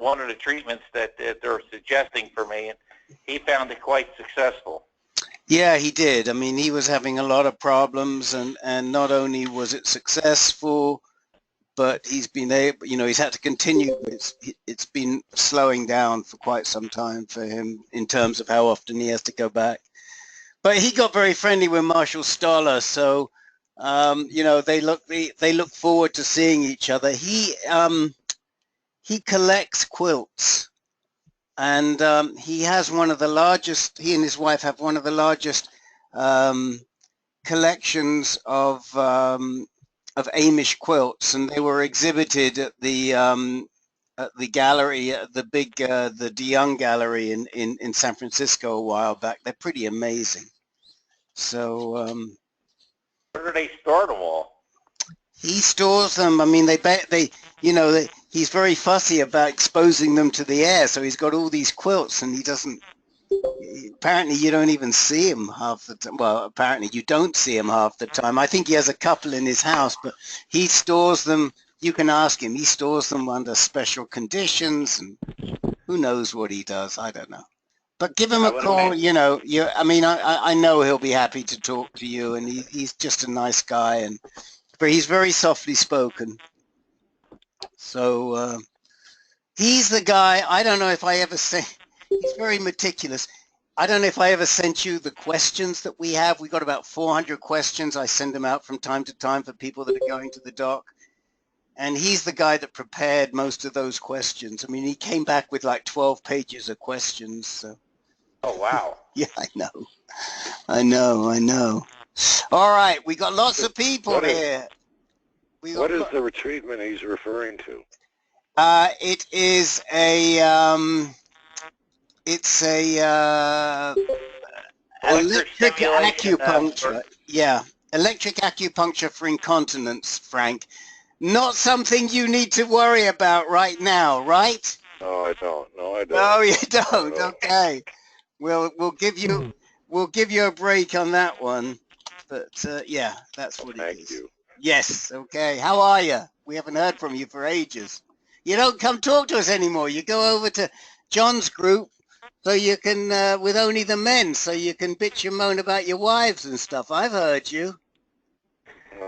one of the treatments that they're suggesting for me, and he found it quite successful. Yeah, he did. I mean, he was having a lot of problems, and not only was it successful, but he's been able, he's had to continue. It's been slowing down for quite some time for him in terms of how often he has to go back. But he got very friendly with Marshall Stoller, so they look forward to seeing each other. He collects quilts, and he has one of the largest. He and his wife have one of the largest collections of Amish quilts, and they were exhibited at the gallery, the DeYoung Gallery in San Francisco a while back. They're pretty amazing. So where do they store them all? He stores them. I mean, he's very fussy about exposing them to the air, so he's got all these quilts, and he doesn't. Apparently, you don't even see him half the time. Well, apparently, you don't see him half the time. I think he has a couple in his house, but he stores them. You can ask him. He stores them under special conditions, and who knows what he does. I don't know. But give him a call. I know he'll be happy to talk to you, and he's just a nice guy, but he's very softly spoken. So he's the guy. I don't know if I ever say. He's very meticulous. I don't know if I ever sent you the questions that we have. We got about 400 questions. I send them out from time to time for people that are going to the doc. And he's the guy that prepared most of those questions. I mean, he came back with like 12 pages of questions. So. Oh, wow. Yeah, I know. All right, we got lots of people here. What is the treatment he's referring to? It is a... It's a electric acupuncture. Yeah, electric acupuncture for incontinence, Frank. Not something you need to worry about right now, right? No, I don't. No, you don't. Okay. We'll give you a break on that one. But yeah, that's what it is. Thank you. Yes. Okay. How are you? We haven't heard from you for ages. You don't come talk to us anymore. You go over to John's group. So you can, with only the men, so you can bitch and moan about your wives and stuff. I've heard you.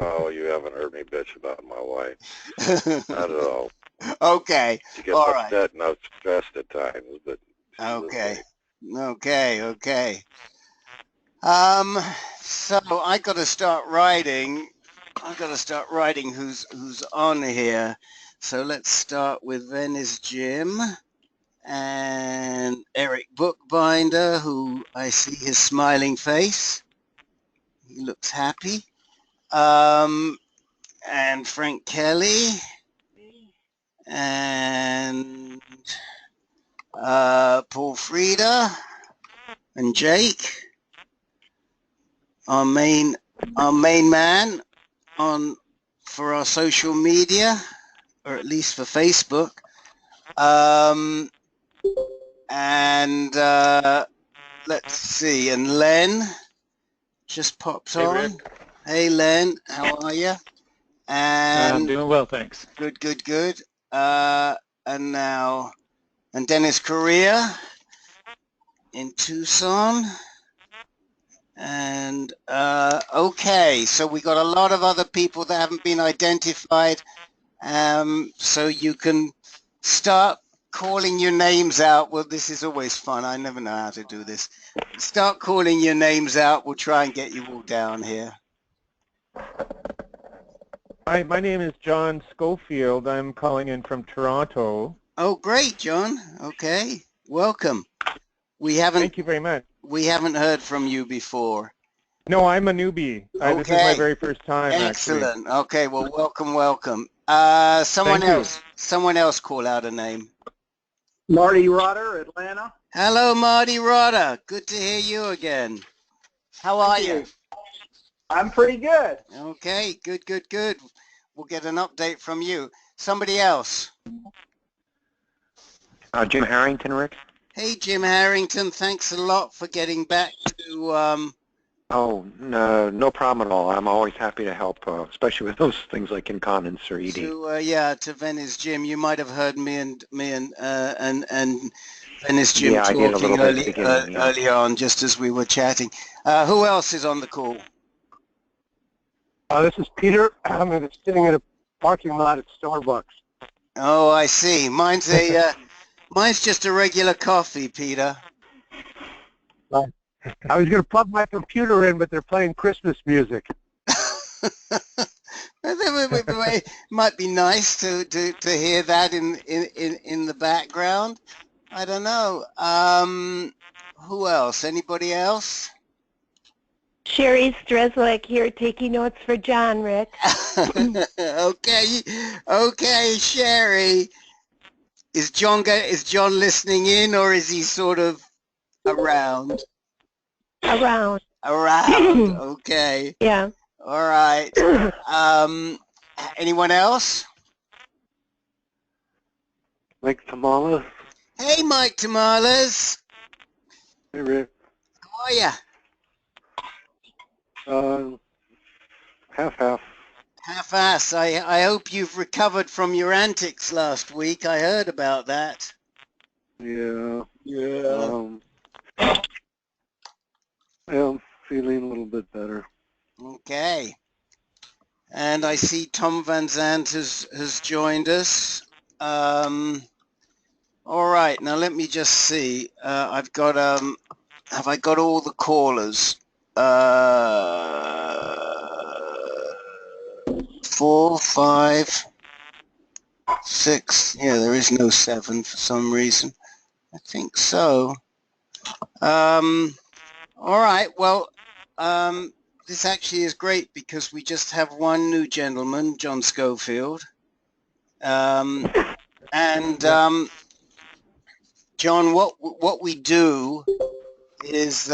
Oh, you haven't heard me bitch about my wife. Not at all. Okay. She gets upset and I'm stressed at times, but... Okay. So I got to start writing. Who's on here. So let's start with Venice Jim. And Eric Bookbinder, who I see his smiling face. He looks happy. And Frank Kelly. And Paul Frieda. And Jake. Our main man for our social media, or at least for Facebook. And let's see, and Len just popped on. Hey Len, how are you? And I'm doing well, thanks. Good. And Dennis Correa in Tucson. And okay, so we got a lot of other people that haven't been identified. So you can start calling your names out. Well, this is always fun. I never know how to do this. Start calling your names out. We'll try and get you all down here. Hi, my name is John Schofield. I'm calling in from Toronto. Oh, great, John. Okay, welcome. Thank you very much. We haven't heard from you before. No, I'm a newbie. Okay. This is my very first time. Excellent. Actually. Okay, well, welcome. Someone else call out a name. Marty Rotter, Atlanta. Hello, Marty Rotter. Good to hear you again. How are you? I'm pretty good. Okay, good. We'll get an update from you. Somebody else. Jim Harrington, Rick. Hey, Jim Harrington. Thanks a lot for getting back to Oh, no, no problem at all. I'm always happy to help, especially with those things like incontinence or ED. To Venice Jim, you might have heard me and Venice Jim Yeah, I did a talking little bit at the beginning, yeah. earlier on, just as we were chatting. Who else is on the call? This is Peter. I'm sitting in a parking lot at Starbucks. Oh, I see. Mine's just a regular coffee, Peter. I was going to plug my computer in, but they're playing Christmas music. It might be nice to hear that in the background. I don't know. Who else? Anybody else? Sherry Strezlek here, taking notes for John, Rick. Okay, Sherry. Is John listening in, or is he sort of around? Around. Okay. Yeah. All right. Anyone else? Mike Tamala. Hey, Mike Tamales. Hey, Rick. How are ya? Half-half. Half-ass. I hope you've recovered from your antics last week. I heard about that. Yeah. Yeah. I'm feeling a little bit better. Okay. And I see Tom Van Zandt has joined us. All right. Now let me just see. I've got have I got all the callers? 4, 5, 6. Yeah, there is no 7 for some reason. I think so. All right. Well, this actually is great because we just have one new gentleman, John Schofield. John, what we do is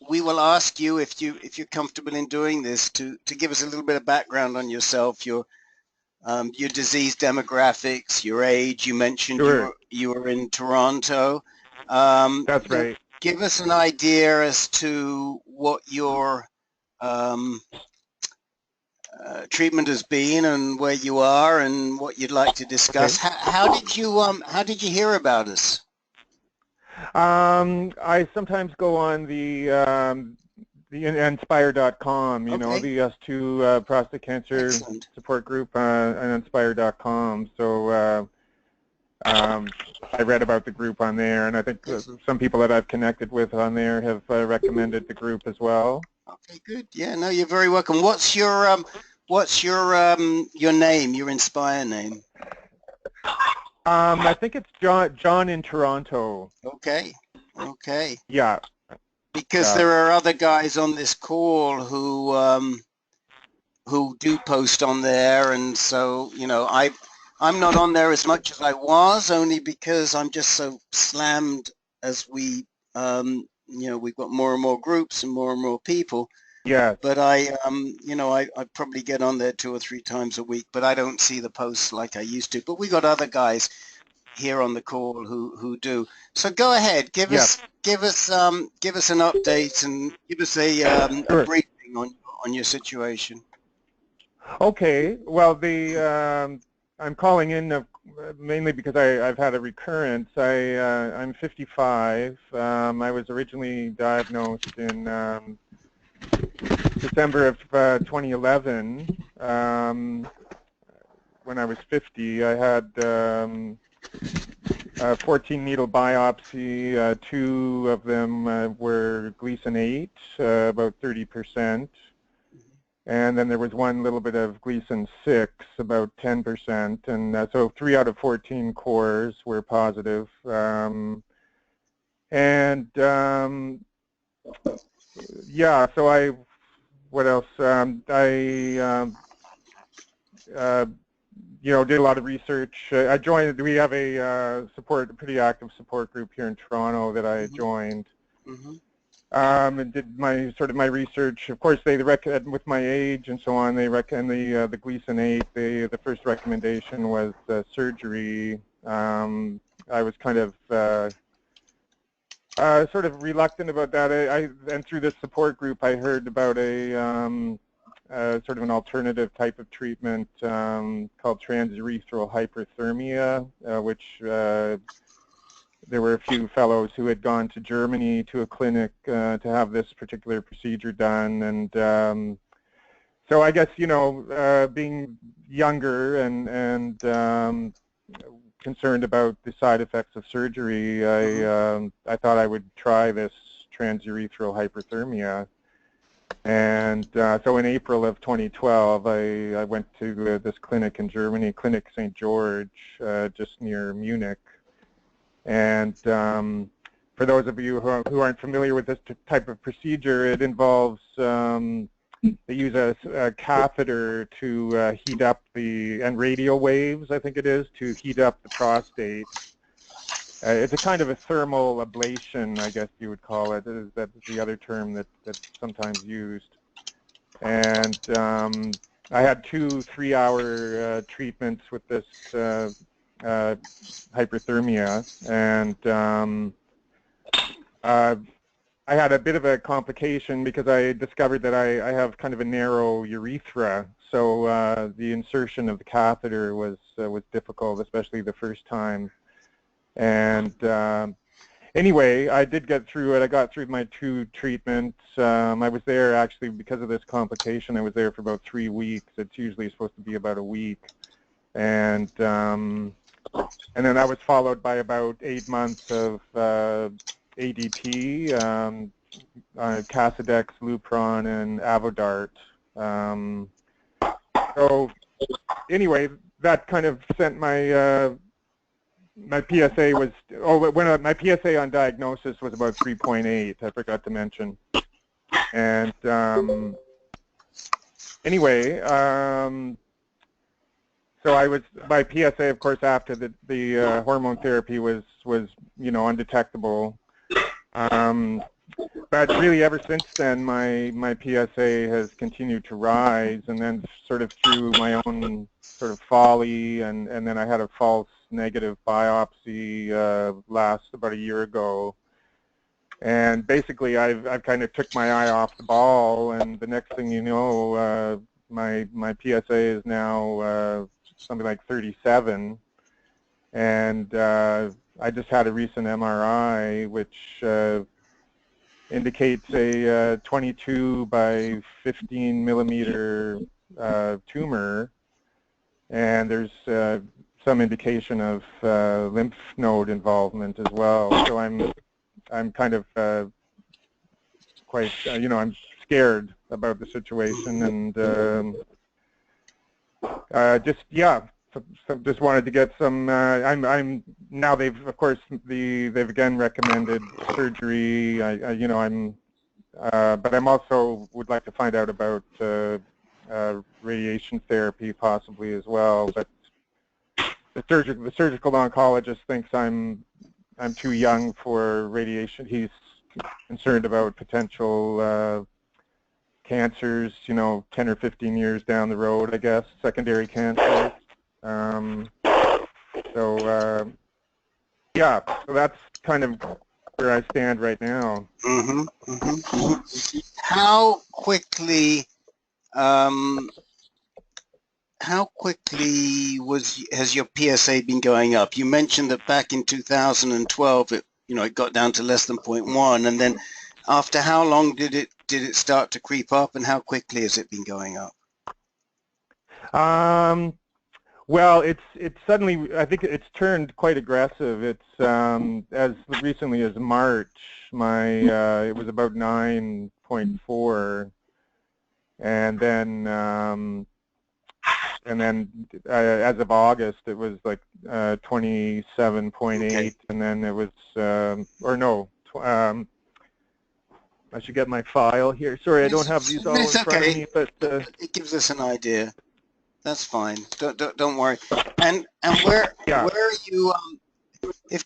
we will ask you if you're comfortable in doing this to give us a little bit of background on yourself, your disease demographics, your age. You mentioned Sure. you were in Toronto. That's right. Give us an idea as to what your treatment has been and where you are and what you'd like to discuss. Okay. How did you hear about us? I sometimes go on the Inspire.com, you know, Okay. the US2 prostate cancer Excellent. support group on Inspire.com. So I read about the group on there, and I think some people that I've connected with on there have recommended the group as well. Okay, good. Yeah, no, you're very welcome. What's your name, your Inspire name? I think it's John in Toronto. Okay. Yeah. Because there are other guys on this call who do post on there, and so I'm not on there as much as I was, only because I'm just so slammed as we've got more and more groups and more people. Yeah. But I probably get on there 2 or 3 times a week, but I don't see the posts like I used to. But we got other guys here on the call who do. So go ahead, give us an update and give us a briefing on your situation. Okay. Well, I'm calling in mainly because I've had a recurrence. I'm 55. I was originally diagnosed in December of 2011. When I was 50, I had a 14 needle biopsy. 2 of them were Gleason 8, about 30%. And then there was 1 little bit of Gleason 6, about 10%. And so 3 out of 14 cores were positive. Yeah, so what else? Did a lot of research. I joined, we have a pretty active support group here in Toronto that I joined. Mm-hmm. And did my research. Of course, they recommend with my age and so on. They recommend the Gleason 8. The first recommendation was surgery. I was kind of sort of reluctant about that. And through this support group, I heard about a sort of an alternative type of treatment called transurethral hyperthermia, which there were a few fellows who had gone to Germany to a clinic to have this particular procedure done. And so I guess, being younger and concerned about the side effects of surgery, I thought I would try this transurethral hyperthermia. And so in April of 2012, I went to this clinic in Germany, Clinic St. George, just near Munich. And for those of you who aren't familiar with this type of procedure, it involves, they use a catheter to heat up and radio waves, I think it is, to heat up the prostate. It's a kind of a thermal ablation, I guess you would call it. That's the other term that's sometimes used. And I had 2 3-hour treatments with this hyperthermia, and I had a bit of a complication because I discovered that I have kind of a narrow urethra, so the insertion of the catheter was difficult, especially the first time. And anyway, I did get through it. I got through my 2 treatments. I was there actually because of this complication. I was there for about 3 weeks. It's usually supposed to be about a week. And then I was followed by about 8 months of ADT, Casodex, Lupron, and Avodart. So anyway, that kind of sent my my PSA was, my PSA on diagnosis was about 3.8, I forgot to mention. And anyway, so my PSA, of course, after the hormone therapy was undetectable. But really, ever since then, my PSA has continued to rise, and then sort of through my own sort of folly, and then I had a false negative biopsy about a year ago, and basically I've kind of took my eye off the ball, and the next thing you know, my PSA is now something like 37, and I just had a recent MRI which indicates a 22 by 15 millimeter tumor, and there's some indication of lymph node involvement as well. So I'm kind of quite, I'm scared about the situation, and just wanted to get some. I'm now they've again recommended surgery. But I'm also would like to find out about radiation therapy possibly as well. But the surgical oncologist thinks I'm too young for radiation. He's concerned about potential cancers, 10 or 15 years down the road, I guess, secondary cancers. So that's kind of where I stand right now. How quickly has your PSA been going up? You mentioned that back in 2012, it got down to less than 0.1, and then after how long did it start to creep up, and how quickly has it been going up? Well, it's suddenly, I think it's turned quite aggressive. It's as recently as March, it was about 9.4, and then as of August, it was like 27.8, okay. And then it was I should get my file here. Sorry, I don't have these all in front of me, but it gives us an idea. That's fine. Don't worry. And where are you? If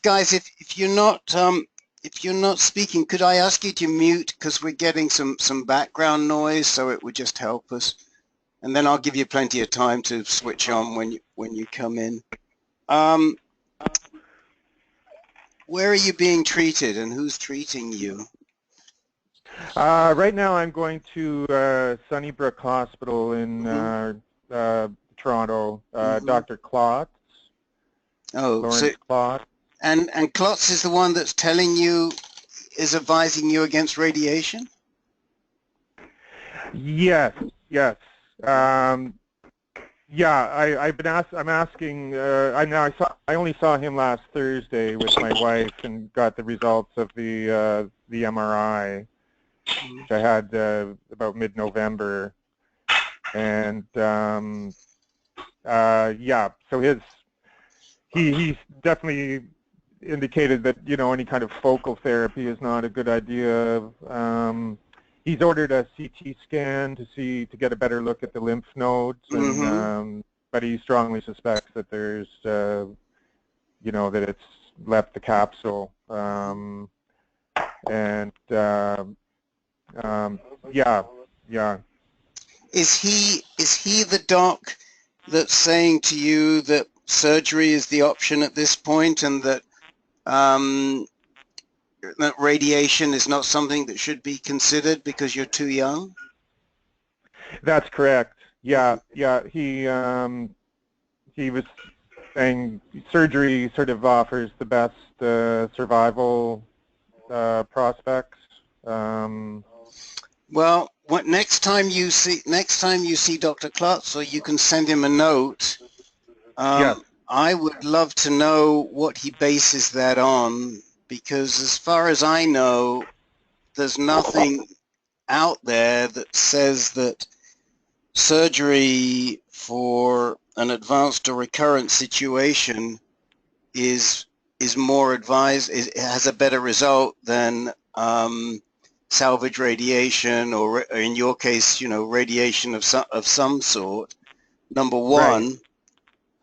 you're not speaking, could I ask you to mute, because we're getting some background noise, so it would just help us. And then I'll give you plenty of time to switch on when you come in. where are you being treated, and who's treating you? Right now, I'm going to Sunnybrook Hospital in Toronto. Dr. Klotz, Oh, Lawrence Klotz. and Klotz is the one that's telling you, is advising you against radiation? Yes, yes. Yeah, I'm asking. I only saw him last Thursday with my wife and got the results of the MRI, which I had about mid-November, and yeah. So he's definitely indicated that any kind of focal therapy is not a good idea. He's ordered a CT scan to get a better look at the lymph nodes, and but he strongly suspects that there's that it's left the capsule, and yeah. Is he the doc that's saying to you that surgery is the option at this point, and that that radiation is not something that should be considered because you're too young? That's correct. Yeah. He was saying surgery sort of offers the best survival prospects. Well, next time you see Dr. Klotz, or you can send him a note. Yes. I would love to know what he bases that on, because as far as I know, there's nothing out there that says that surgery for an advanced or recurrent situation is more advised, has a better result than salvage radiation, or in your case, radiation of some sort. Number one.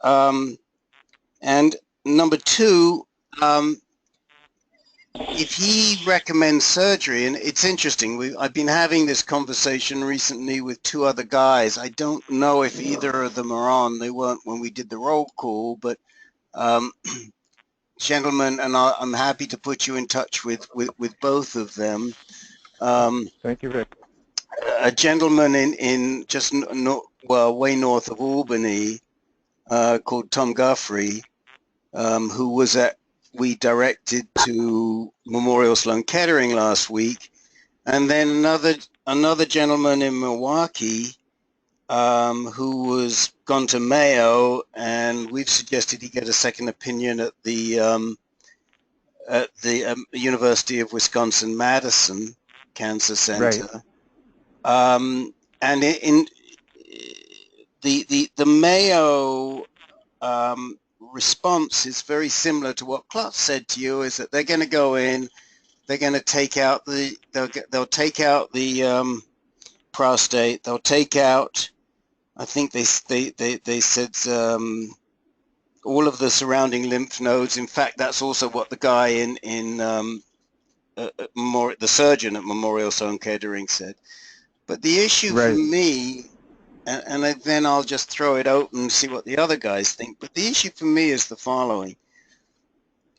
Right. And number two, if he recommends surgery, and it's interesting, I've been having this conversation recently with two other guys. I don't know if either of them are on. They weren't when we did the roll call, but gentlemen, and I'm happy to put you in touch with both of them. Thank you, Rick. A gentleman in just way north of Albany, called Tom Guthrie, who we directed to Memorial Sloan Kettering last week, and then another gentleman in Milwaukee, who was gone to Mayo, and we've suggested he get a second opinion at the University of Wisconsin-Madison Cancer Center. Right. And in the Mayo response is very similar to what Klotz said to you, is that they're going to go in, they're going to take out they'll take out the prostate, they'll take out, I think they said all of the surrounding lymph nodes. In fact, that's also what the guy the surgeon at Memorial Sloan Kettering said. But the issue for me, and then I'll just throw it open and see what the other guys think. But the issue for me is the following.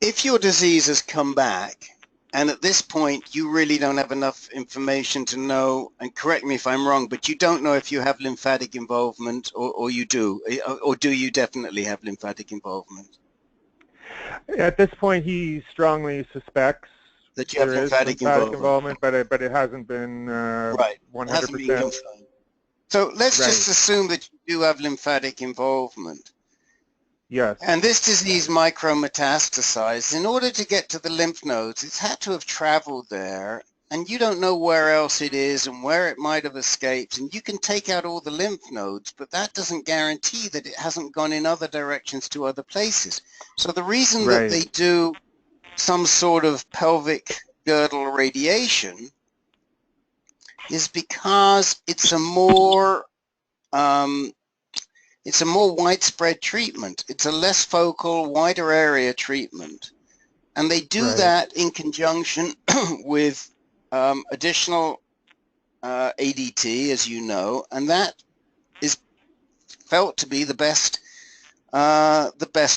If your disease has come back, and at this point you really don't have enough information to know, and correct me if I'm wrong, but you don't know if you have lymphatic involvement, or you do, or do you definitely have lymphatic involvement? At this point, he strongly suspects that you have lymphatic involvement, but it hasn't been right. 100%. Hasn't been confirmed. So let's just assume that you do have lymphatic involvement. Yes. And this disease micrometastasized. In order to get to the lymph nodes, it's had to have traveled there, and you don't know where else it is and where it might have escaped. And you can take out all the lymph nodes, but that doesn't guarantee that it hasn't gone in other directions to other places. So the reason that they do some sort of pelvic girdle radiation is because it's a more widespread treatment. It's a less focal, wider area treatment, and they do that in conjunction with additional ADT, as you know, and that is felt to be the best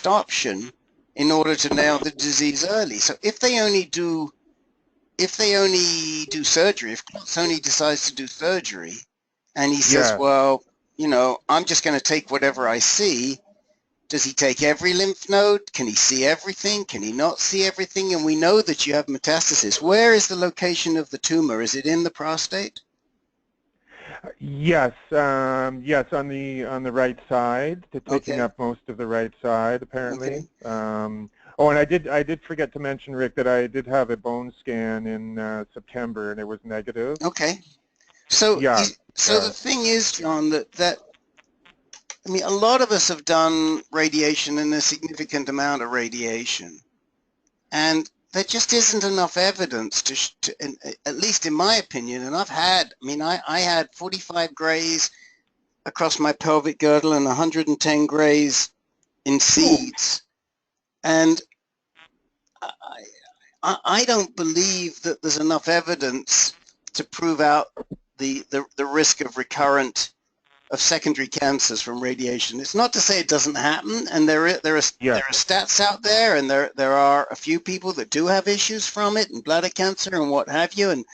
option. in order to nail the disease early. So if they only do surgery, if Klotz only decides to do surgery, and he says, Yeah. well, you know, I'm just going to take whatever I see. Does he take every lymph node? Can he see everything? Can he not see everything? And we know that you have metastasis. Where is the location of the tumor? Is it in the prostate? Yes, yes, on the right side, taking up most of the right side, apparently. Okay. Oh, and I did forget to mention, Rick, that I did have a bone scan in September, and it was negative. Okay. So, Yeah. so the thing is, John, that I mean, a lot of us have done radiation and a significant amount of radiation, and there just isn't enough evidence at least in my opinion. And I had 45 grays across my pelvic girdle and 110 grays in seeds, and I don't believe that there's enough evidence to prove out the risk of recurrent of secondary cancers from radiation. It's not to say it doesn't happen, and there are stats out there, and there are a few people that do have issues from it, and bladder cancer and what have you, and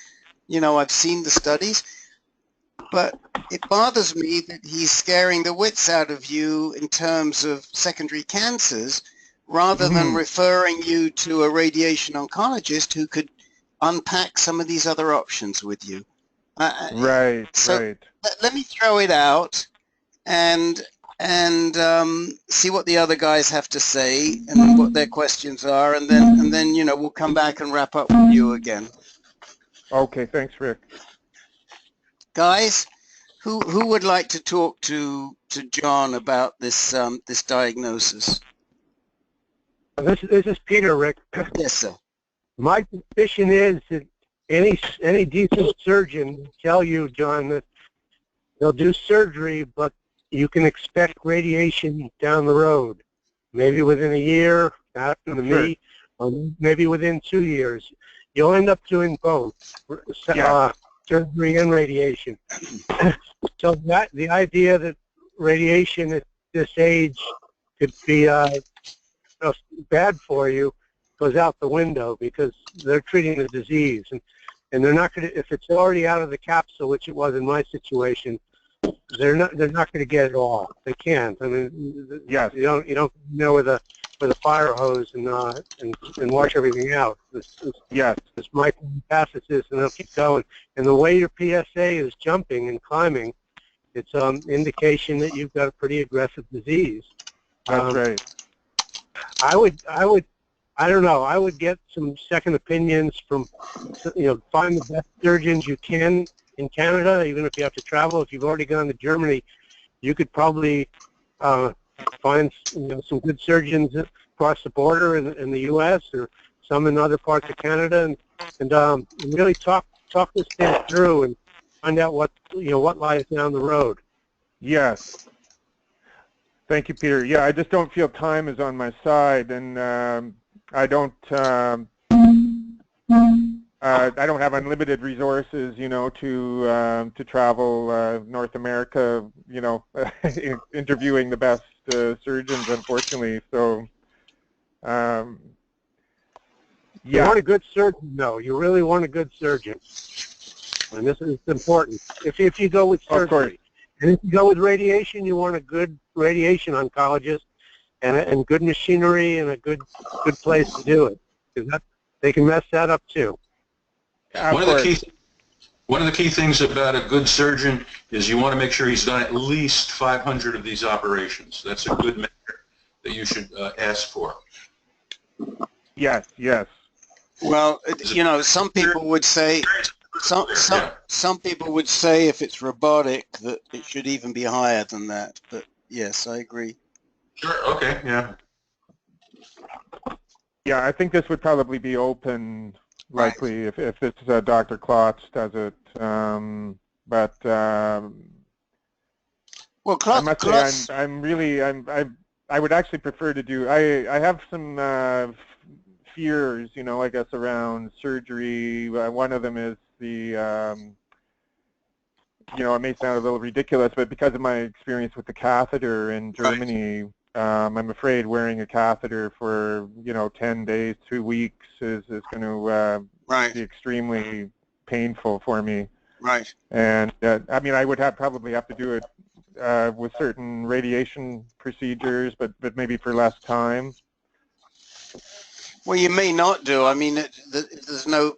you know, I've seen the studies, but it bothers me that he's scaring the wits out of you in terms of secondary cancers rather than referring you to a radiation oncologist who could unpack some of these other options with you. Right. Let me throw it out and see what the other guys have to say and what their questions are, and then you know, we'll come back and wrap up with you again. Okay, thanks, Rick. Guys, who would like to talk to John about this this diagnosis? This is Peter, Rick. Yes, sir. My suspicion is that any decent surgeon will tell you, John, that they'll do surgery, but you can expect radiation down the road. Maybe within a year, after the knee, or maybe within 2 years. You'll end up doing both, surgery and radiation. So the idea that radiation at this age could be bad for you goes out the window, because they're treating the disease, and they're not going to, if it's already out of the capsule, which it was in my situation, they're not going to get it all. They can't. I mean, you don't know with a fire hose and wash everything out. This micrometastasis, and they'll keep going. And the way your PSA is jumping and climbing, it's indication that you've got a pretty aggressive disease. That's right. I don't know. I would get some second opinions from, find the best surgeons you can in Canada, even if you have to travel. If you've already gone to Germany, you could probably find some good surgeons across the border in the U.S. or some in other parts of Canada, and really talk this thing through and find out what lies down the road. Yes. Thank you, Peter. Yeah, I just don't feel time is on my side, and I don't have unlimited resources, to travel North America, interviewing the best surgeons, unfortunately. So, You want a good surgeon, though. You really want a good surgeon, and this is important. If you go with surgery, of course. And if you go with radiation, you want a good radiation oncologist and good machinery and a good place to do it, because they can mess that up too. One of the key things about a good surgeon is you want to make sure he's done at least 500 of these operations. That's a good measure that you should ask for. Yes. Well, some people would say some people would say if it's robotic that it should even be higher than that. But yes, I agree. Sure. Okay. Yeah. Yeah, I think this would probably be open, likely, if it's Dr. Klotz does it. Well, Klotz, I must say, I would actually prefer to do. I have some fears, I guess, around surgery. One of them is the, it may sound a little ridiculous, but because of my experience with the catheter in Germany, I'm afraid wearing a catheter for 10 days, 2 weeks is going to Right. be extremely painful for me. Right. And I mean, I would probably have to do it with certain radiation procedures, but maybe for less time. Well, you may not do. I mean, there's no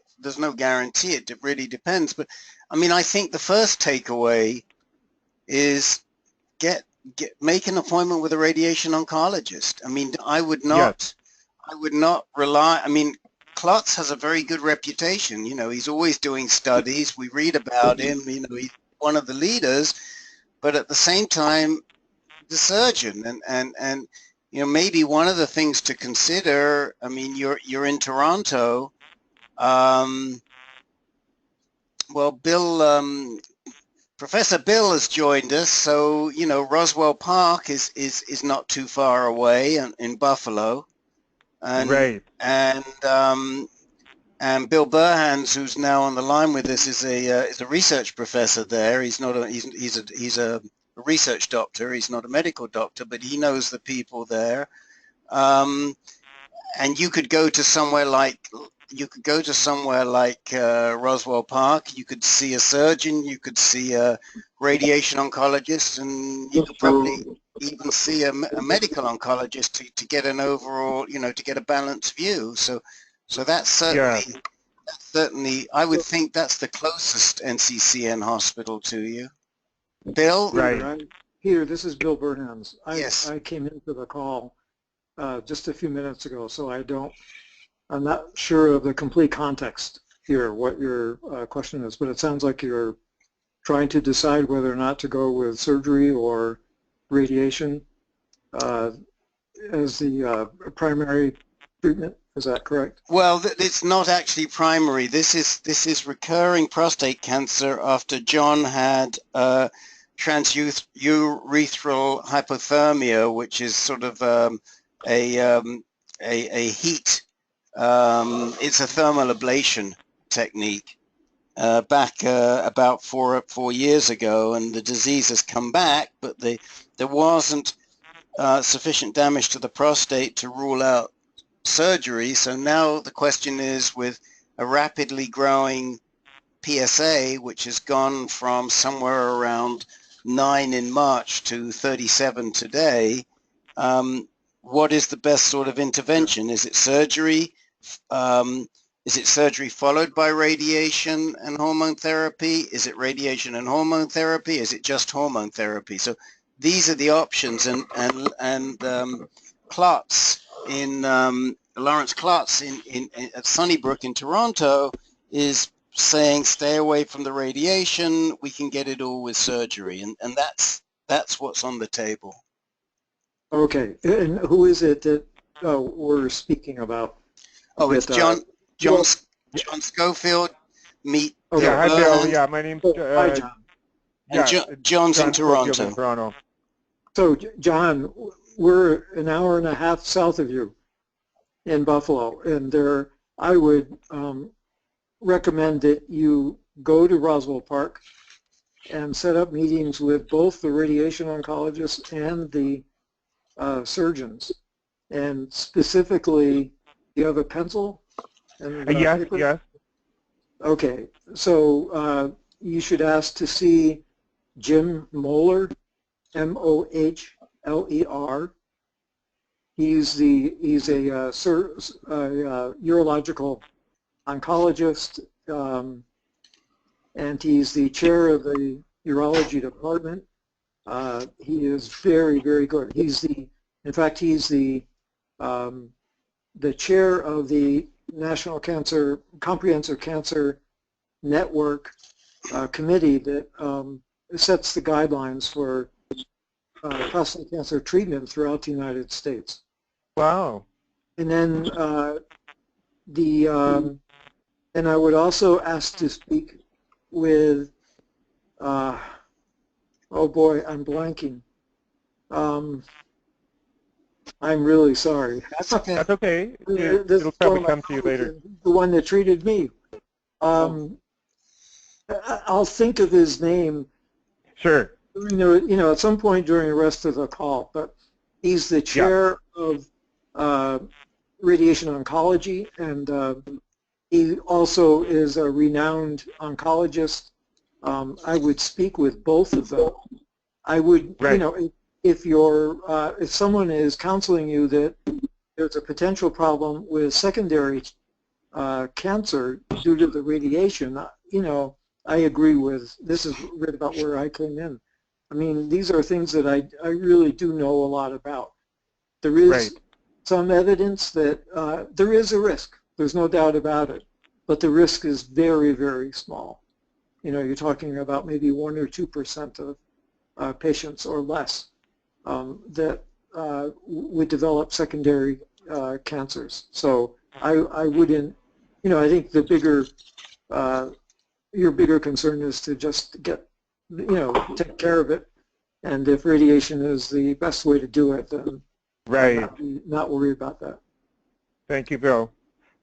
guarantee. It really depends. But I mean, I think the first takeaway is make an appointment with a radiation oncologist. I mean, I would not rely. I mean, Klotz has a very good reputation. He's always doing studies. We read about him. He's one of the leaders. But at the same time, the surgeon and maybe one of the things to consider. I mean, you're in Toronto. Well, Bill. Professor Bill has joined us, so Roswell Park is not too far away in Buffalo, and right. And Bill Burhans, who's now on the line with us, is a research professor there. He's not he's a research doctor. He's not a medical doctor, but he knows the people there. And you could go to somewhere like. Roswell Park. You could see a surgeon, you could see a radiation oncologist, and you could probably even see a medical oncologist to get an overall, to get a balanced view. So that's certainly, I would think that's the closest NCCN hospital to you. Bill? Right. Peter, this is Bill Burhans. Yes. I came into the call just a few minutes ago, so I'm not sure of the complete context here, what your question is, but it sounds like you're trying to decide whether or not to go with surgery or radiation as the primary treatment. Is that correct? Well, it's not actually primary. This is recurring prostate cancer after John had transurethral hypothermia, which is sort of a heat. It's a thermal ablation technique back about four years ago, and the disease has come back, but there wasn't sufficient damage to the prostate to rule out surgery. So now the question is, with a rapidly growing PSA, which has gone from somewhere around 9 in March to 37 today, what is the best sort of intervention? Is it surgery? Is it surgery followed by radiation and hormone therapy? Is it radiation and hormone therapy? Is it just hormone therapy? So these are the options. And Klotz Lawrence Klotz at Sunnybrook in Toronto is saying, stay away from the radiation. We can get it all with surgery, and that's what's on the table. Okay, and who is it that we're speaking about? Oh, it's John Schofield. Meet. Okay. Hi, Bill. Yeah, my name's hi, John. John's in Schofield Toronto. in Toronto. So, John, we're an hour and a half south of you in Buffalo, and I would recommend that you go to Roswell Park and set up meetings with both the radiation oncologists and the surgeons. And specifically, do you have a pencil? And, yes, paper? yes. Okay, so you should ask to see Jim Moeller, M-O-H-L-E-R. He's a urological oncologist, and he's the chair of the urology department. He is very, very good. In fact, he's the chair of the National Comprehensive Cancer Network committee that sets the guidelines for prostate cancer treatment throughout the United States. Wow. And then and I would also ask to speak with, oh boy, I'm blanking. I'm really sorry. That's okay. That's okay. It'll probably come to you later. The one that treated me. I'll think of his name. Sure. At some point during the rest of the call. But He's the chair of radiation oncology, and he also is a renowned oncologist. I would speak with both of them. I would, you know, if someone is counseling you that there's a potential problem with secondary cancer due to the radiation, you know, I agree with, this is right about where I came in. I mean, these are things that I really do know a lot about. There is some evidence that there is a risk. There's no doubt about it. But the risk is very, very small. You know, you're talking about maybe 1 or 2% of patients or less that would develop secondary cancers. So I wouldn't, you know, I think the bigger, your bigger concern is to just get, you know, take care of it. And if radiation is the best way to do it, then not worry about that. Thank you, Bill.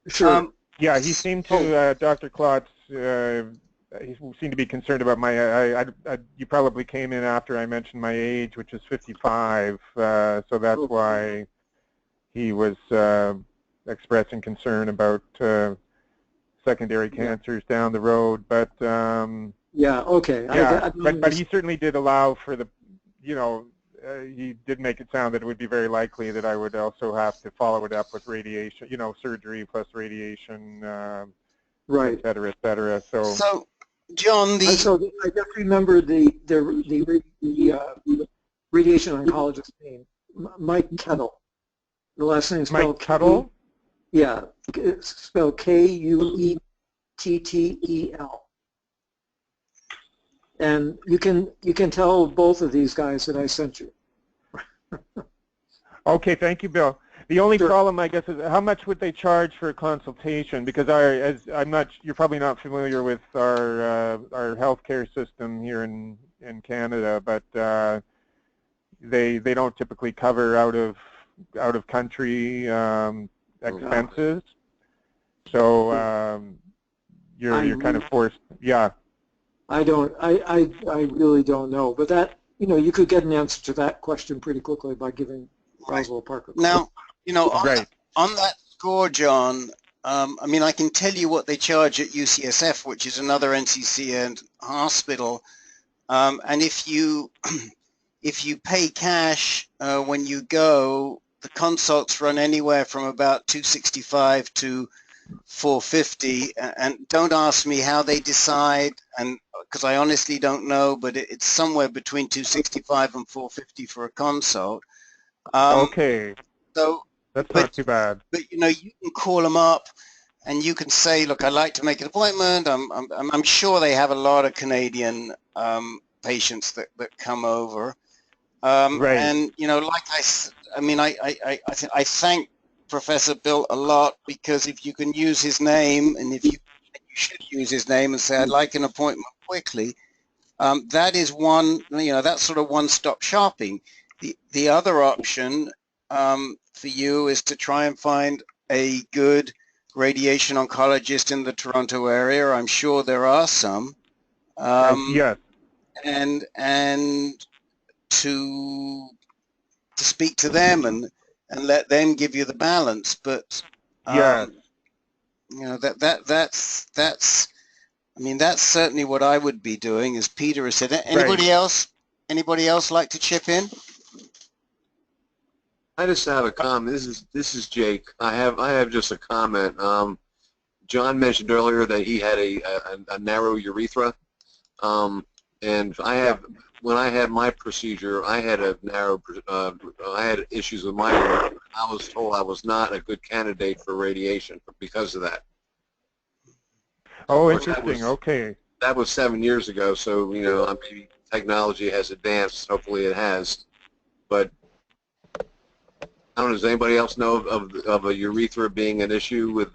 Sure. Yeah, he seemed to, Dr. Klotz, he seemed to be concerned about my, you probably came in after I mentioned my age, which is 55, so that's why he was expressing concern about secondary cancers down the road. But yeah, okay. Yeah, but he certainly did allow for the, you know, he did make it sound that it would be very likely that I would also have to follow it up with radiation, you know, surgery plus radiation, et cetera, et cetera. So John, so I just remember the radiation oncologist name, Mike Kettle. The last name is spelled Mike Kettle? Yeah, it's spelled Kuettel. And you can tell both of these guys that I sent you. Okay, thank you, Bill. The only problem, I guess, is how much would they charge for a consultation? Because I'm not, you're probably not familiar with our healthcare system here in Canada, but they don't typically cover out of country expenses. So you're kind of forced. Yeah. I really don't know, but that, you know, you could get an answer to that question pretty quickly by giving Roswell Parker. Now, you know, on that score, John, I mean, I can tell you what they charge at UCSF, which is another NCCN hospital, and if you pay cash when you go, the consults run anywhere from about $265 to $450, and don't ask me how they decide, and because I honestly don't know, but it's somewhere between $265 and $450 for a consult. Okay. So that's not too bad. But you know, you can call them up, and you can say, "Look, I'd like to make an appointment." I'm sure they have a lot of Canadian patients that come over, and you know, like I mean, I thank Professor Bill a lot, because if you can use his name, and if you should use his name and say, "I'd like an appointment quickly," that is one, you know, that's sort of one-stop shopping. The other option for you is to try and find a good radiation oncologist in the Toronto area. I'm sure there are some. Yes. And to speak to them and let them give you the balance. But you know, that's I mean, that's certainly what I would be doing, as Peter has said. Anybody else like to chip in? I just have a comment. This is Jake. I have just a comment. John mentioned earlier that he had a narrow urethra, and I have, when I had my procedure, I had a narrow. I had issues with my urethra. I was told I was not a good candidate for radiation because of that. Oh, interesting. Okay. That was 7 years ago, so you know, maybe technology has advanced. Hopefully, it has, but. I don't know, does anybody else know of a urethra being an issue with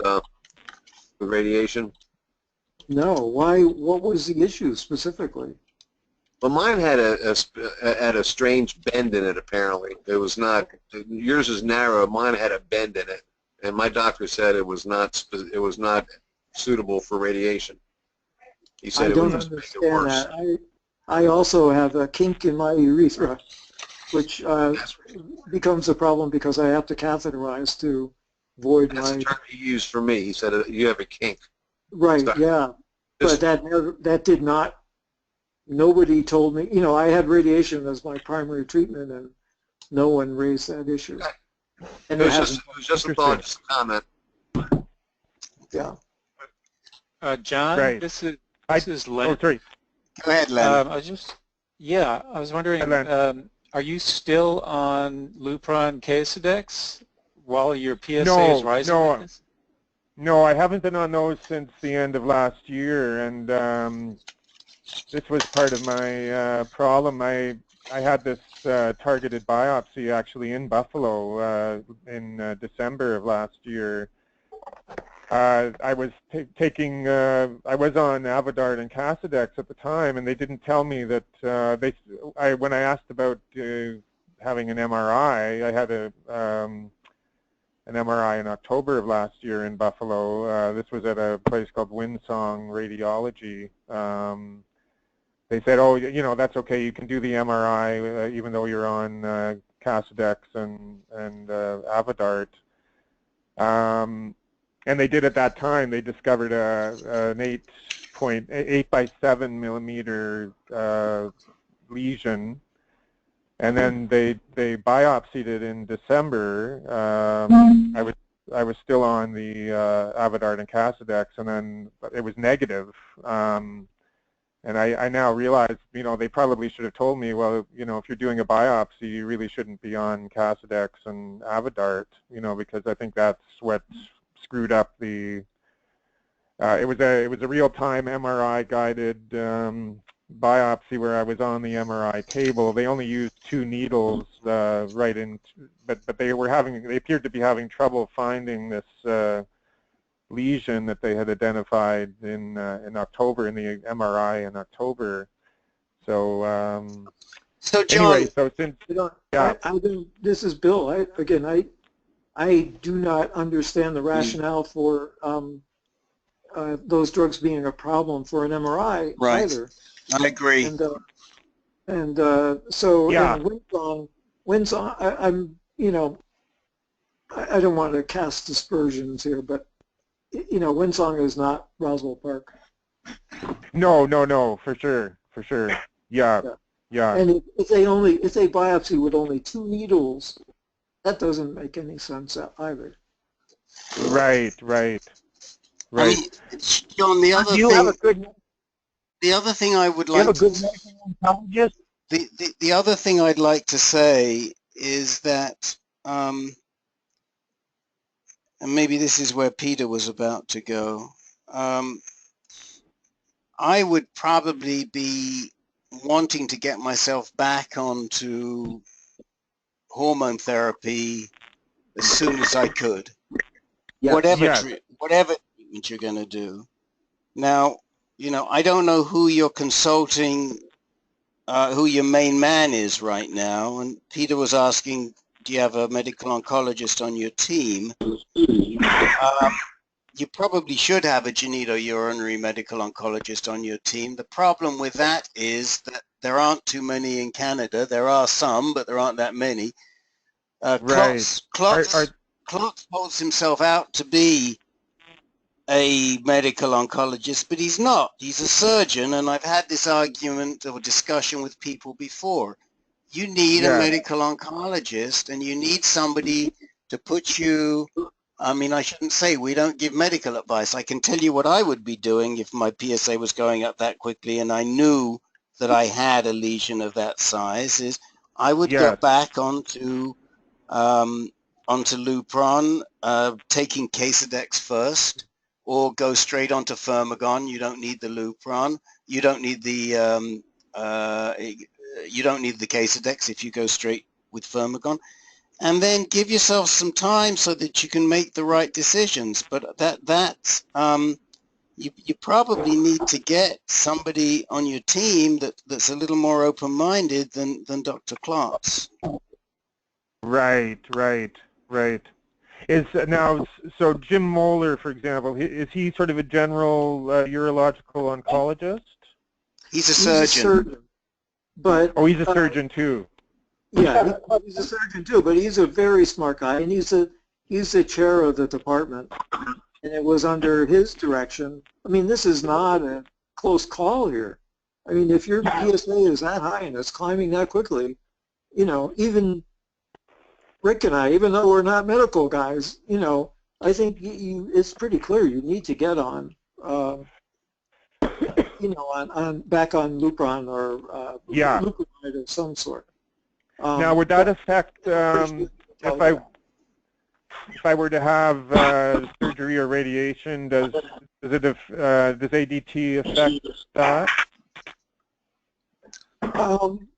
radiation? No. Why? What was the issue specifically? Well, mine had a strange bend in it. Apparently, it was not. Yours is narrow. Mine had a bend in it, and my doctor said it was not suitable for radiation. He said I don't understand that. I also have a kink in my urethra. which becomes a problem because I have to catheterize to void That's my... the term he used for me. He said you have a kink. Right, So, yeah. But that did not, nobody told me, you know, I had radiation as my primary treatment and no one raised that issue. And it was just a thought, just a comment. Yeah. John, Right. this is Len. Oh, sorry. Go ahead, Len. I was wondering, are you still on Lupron Casodex while your PSA is rising like this? No, I haven't been on those since the end of last year, and this was part of my problem. I had this targeted biopsy actually in Buffalo in December of last year. I was taking, I was on Avodart and Casodex at the time, and they didn't tell me that, when I asked about having an MRI, I had an MRI in October of last year in Buffalo. This was at a place called Windsong Radiology. They said, oh, you know, that's okay, you can do the MRI even though you're on Casodex and Avodart. And they did at that time, they discovered an 8 by 7 millimeter lesion, and then they biopsied it in December. I was still on the Avodart and Casodex, and then it was negative. And I now realize, you know, they probably should have told me, well, you know, if you're doing a biopsy, you really shouldn't be on Casodex and Avodart, you know, because I think that's what screwed up the. It was a real-time MRI guided biopsy where I was on the MRI table. They only used 2 needles right in, but they appeared to be having trouble finding this lesion that they had identified in October, in the MRI in October. So so John, anyway, so since this is Bill. I do not understand the rationale for those drugs being a problem for an MRI either. I agree. And so yeah. Windsong, I'm, you know, I don't want to cast dispersions here, but you know, Windsong is not Roswell Park. No, for sure. Yeah. And if they biopsy with only 2 needles, that doesn't make any sense either. Right. I mean, John, the other thing I would like to the other thing I'd like to say is that, and maybe this is where Peter was about to go, I would probably be wanting to get myself back onto hormone therapy as soon as I could. Whatever treatment you're going to do. Now, you know, I don't know who you're consulting, who your main man is right now. And Peter was asking, do you have a medical oncologist on your team? You probably should have a genitourinary medical oncologist on your team. The problem with that is that there aren't too many in Canada. There are some, but there aren't that many. Klotz holds himself out to be a medical oncologist, but he's not. He's a surgeon, and I've had this argument or discussion with people before. You need a medical oncologist, and you need somebody to put you, I mean, I shouldn't say we don't give medical advice. I can tell you what I would be doing if my PSA was going up that quickly and I knew that I had a lesion of that size, is I would go back onto Lupron, taking Casodex first, or go straight onto Firmagon. You don't need the Lupron. You don't need the Casodex if you go straight with Firmagon. And then give yourself some time so that you can make the right decisions. But you probably need to get somebody on your team that's a little more open-minded than Dr. Klotz. Right. Is now, so Jim Moeller, for example, is he sort of a general urological oncologist? He's a surgeon. But he's a surgeon too. Yeah, he's a surgeon too, but he's a very smart guy, and he's the chair of the department, and it was under his direction. I mean, this is not a close call here. I mean, if your PSA is that high and it's climbing that quickly, you know, even Rick and I, even though we're not medical guys, you know, I think it's pretty clear you need to get on, you know, back on Lupron or Lupronide of some sort. Now, would that affect if I were to have surgery or radiation? Does ADT affect that?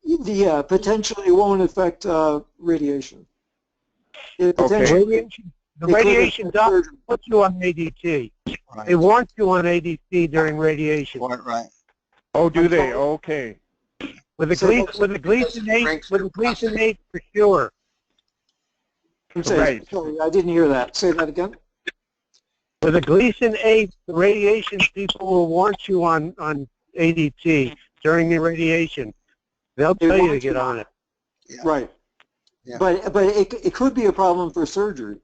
Yeah, potentially won't affect radiation. The radiation doctor puts you on ADT. Right. They want you on ADT during radiation. Right. Oh, do they? Okay. With the Gleason 8 for sure. Sorry, I didn't hear that. Say that again. With the Gleason 8, the radiation people will want you on ADT during the radiation. They'll tell you to get on it. Yeah. Right. Yeah. But it could be a problem for surgery.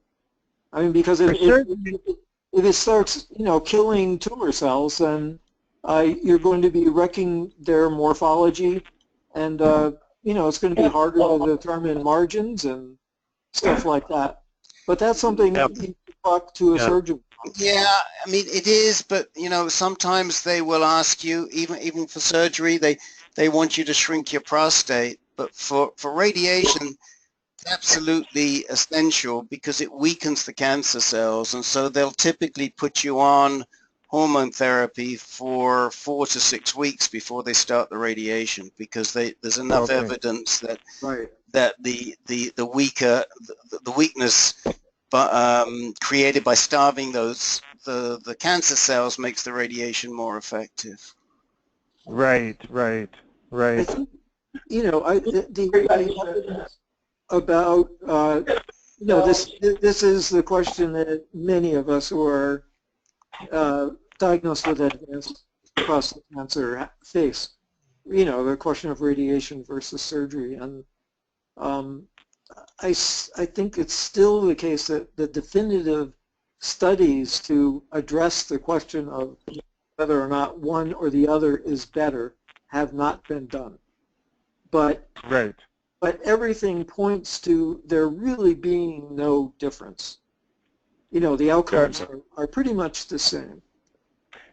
I mean, because if it starts, you know, killing tumor cells, then you're going to be wrecking their morphology, and you know, it's going to be harder to determine margins and stuff like that. But that's something you can talk to a surgeon. Yeah, I mean it is, but you know, sometimes they will ask you, even for surgery, they want you to shrink your prostate. But for radiation, it's absolutely essential because it weakens the cancer cells, and so they'll typically put you on hormone therapy for 4 to 6 weeks before they start the radiation, because there's enough evidence that that the weakness created by starving the cancer cells makes the radiation more effective. Right. I think, you know, the evidence about you know, this is the question that many of us who are diagnosed with advanced prostate cancer face. You know, the question of radiation versus surgery, and I think it's still the case that the definitive studies to address the question of whether or not one or the other is better have not been done. But everything points to there really being no difference. You know, the outcomes are pretty much the same.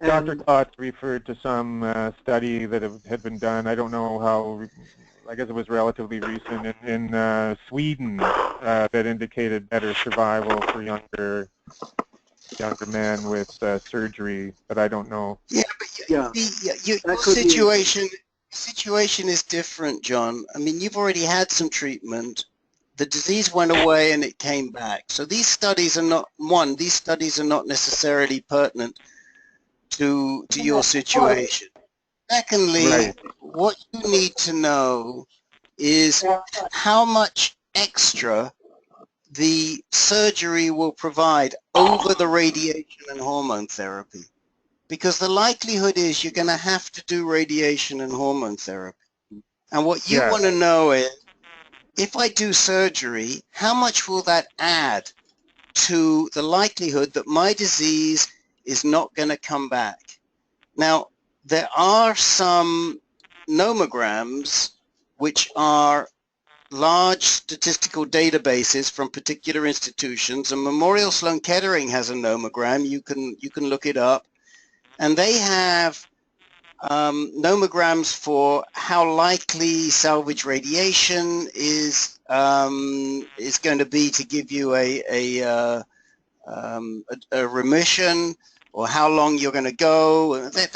Dr. Klotz referred to some study that had been done. I don't know how, I guess it was relatively recent in Sweden that indicated better survival for younger men with surgery, but I don't know. Yeah, but your situation is different, John. I mean, you've already had some treatment. The disease went away and it came back. So these studies are not necessarily pertinent to your situation. Secondly, what you need to know is how much extra the surgery will provide over the radiation and hormone therapy. Because the likelihood is you're going to have to do radiation and hormone therapy. And what you want to know is, if I do surgery, how much will that add to the likelihood that my disease is not going to come back? Now, there are some nomograms which are large statistical databases from particular institutions, and Memorial Sloan Kettering has a nomogram. You can look it up, and they have nomograms for how likely salvage radiation is going to be to give you a remission, or how long you're going to go. There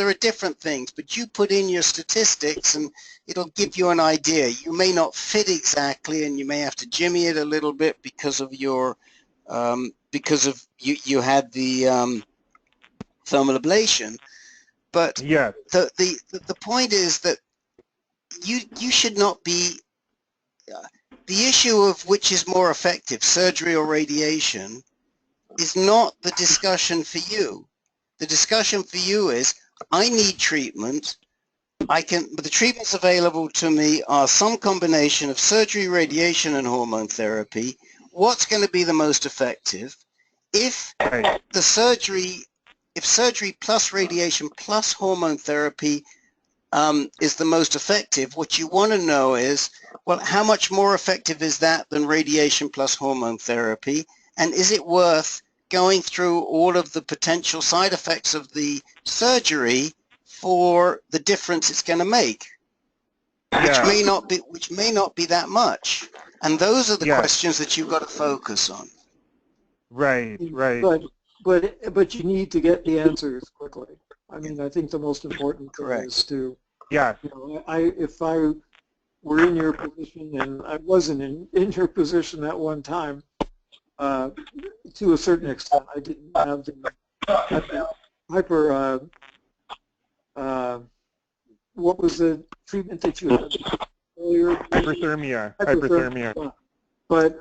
are different things, but you put in your statistics and it'll give you an idea. You may not fit exactly, and you may have to jimmy it a little bit because of your you had the thermal ablation. But the point is that you should not be the issue of which is more effective, surgery or radiation, is not the discussion for you. The discussion for you is, I need treatment. but the treatments available to me are some combination of surgery, radiation, and hormone therapy. What's going to be the most effective? If the surgery, if surgery plus radiation plus hormone therapy is the most effective, what you want to know is, well, how much more effective is that than radiation plus hormone therapy? And is it worth going through all of the potential side effects of the surgery for the difference it's going to make, which may not be that much? And those are the questions that you've got to focus on. Right. But you need to get the answers quickly. I mean, I think the most important thing is to, you know, if I were in your position, and I wasn't in your position at one time, to a certain extent, I didn't have the hyper, what was the treatment that you had earlier? Hyperthermia. But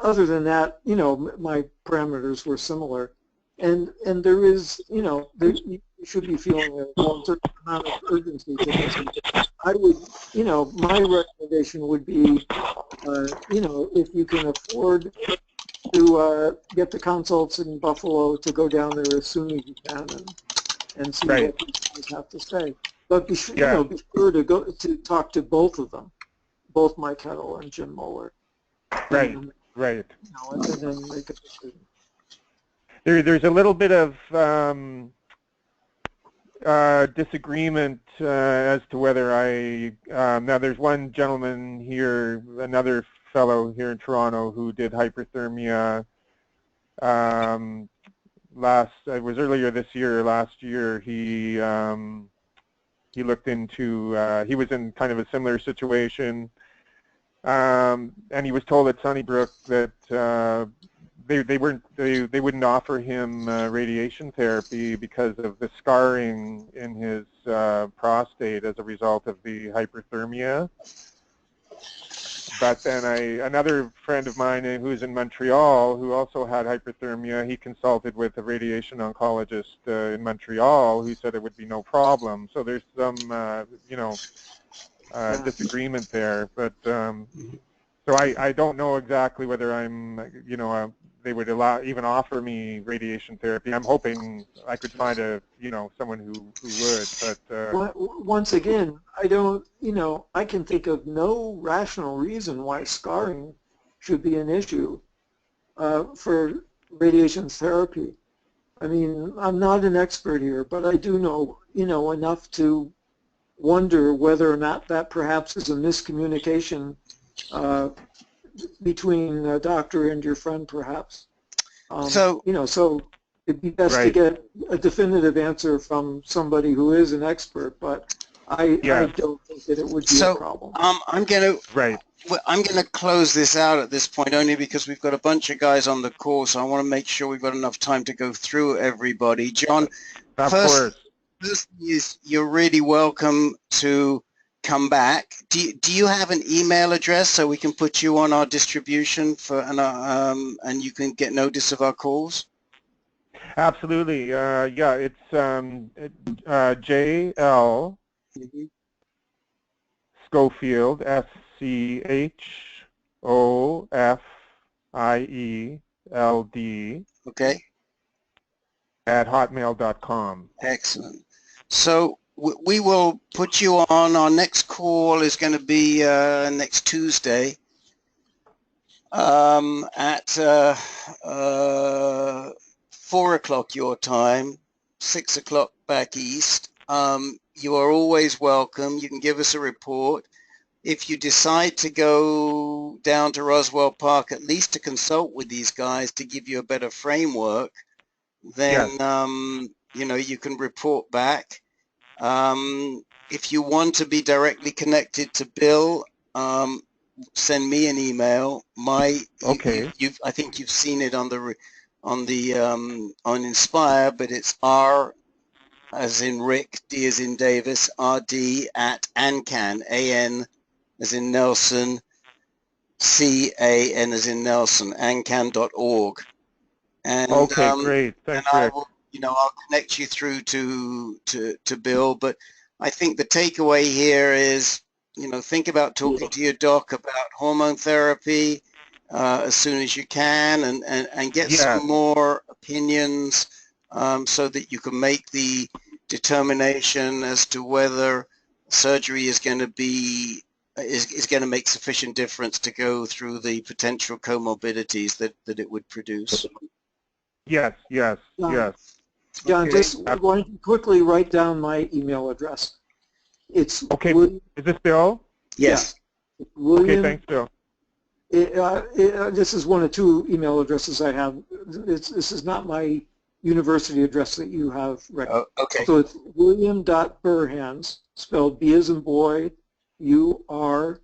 other than that, you know, my parameters were similar, and there is, you know, you should be feeling a certain amount of urgency to this. I would, you know, my recommendation would be, you know, if you can afford to get the consults in Buffalo, to go down there as soon as you can and see what these guys have to say. But be sure, you know, be sure to go to talk to both of them, both Mike Kettle and Jim Moeller. Right. You know, and then make a decision. There's a little bit of disagreement as to whether I, now there's one gentleman here, another fellow here in Toronto who did hyperthermia it was earlier this year, last year. He looked into, he was in kind of a similar situation, and he was told at Sunnybrook that they wouldn't offer him radiation therapy because of the scarring in his prostate as a result of the hyperthermia. But then another friend of mine who's in Montreal, who also had hyperthermia, he consulted with a radiation oncologist in Montreal who said it would be no problem. So there's some, you know, disagreement there. But so I don't know exactly whether I'm, you know, they would even offer me radiation therapy. I'm hoping I could find someone who would. But once again, I don't, you know, I can think of no rational reason why scarring should be an issue for radiation therapy. I mean, I'm not an expert here, but I do know, you know, enough to wonder whether or not that perhaps is a miscommunication between a doctor and your friend, perhaps. So, you know, so it'd be best to get a definitive answer from somebody who is an expert, but I don't think that it would be a problem. I'm gonna close this out at this point, only because we've got a bunch of guys on the call, so I want to make sure we've got enough time to go through everybody. John, first is you're really welcome to come back. Do you have an email address so we can put you on our distribution for and you can get notice of our calls? Absolutely. Yeah, it's JL Schofield, SCHOFIELD. Okay. At hotmail.com. Excellent. So we will put you on. Our next call is going to be next Tuesday at 4 o'clock your time, 6 o'clock back east. You are always welcome. You can give us a report. If you decide to go down to Roswell Park, at least to consult with these guys to give you a better framework, then you know, you can report back. If you want to be directly connected to Bill, send me an email. I think you've seen it on Inspire, but it's R as in Rick, D as in Davis, RD at ANCAN, A-N as in Nelson, C-A-N as in Nelson, ancan.org. And, great. Thanks, and Rick. I'll connect you through to Bill, but I think the takeaway here is, think about talking to your doc about hormone therapy as soon as you can, and get some more opinions so that you can make the determination as to whether surgery is going to be is going to make sufficient difference to go through the potential comorbidities that it would produce. Yes. John, just going to quickly write down my email address. It's okay. Is this Bill? Yes. Yeah. William, okay, thanks, Bill. This is one of two email addresses I have. This is not my university address that you have, Rick. Oh, okay. So it's william.burhans, spelled B as in boy, U-R-H-A,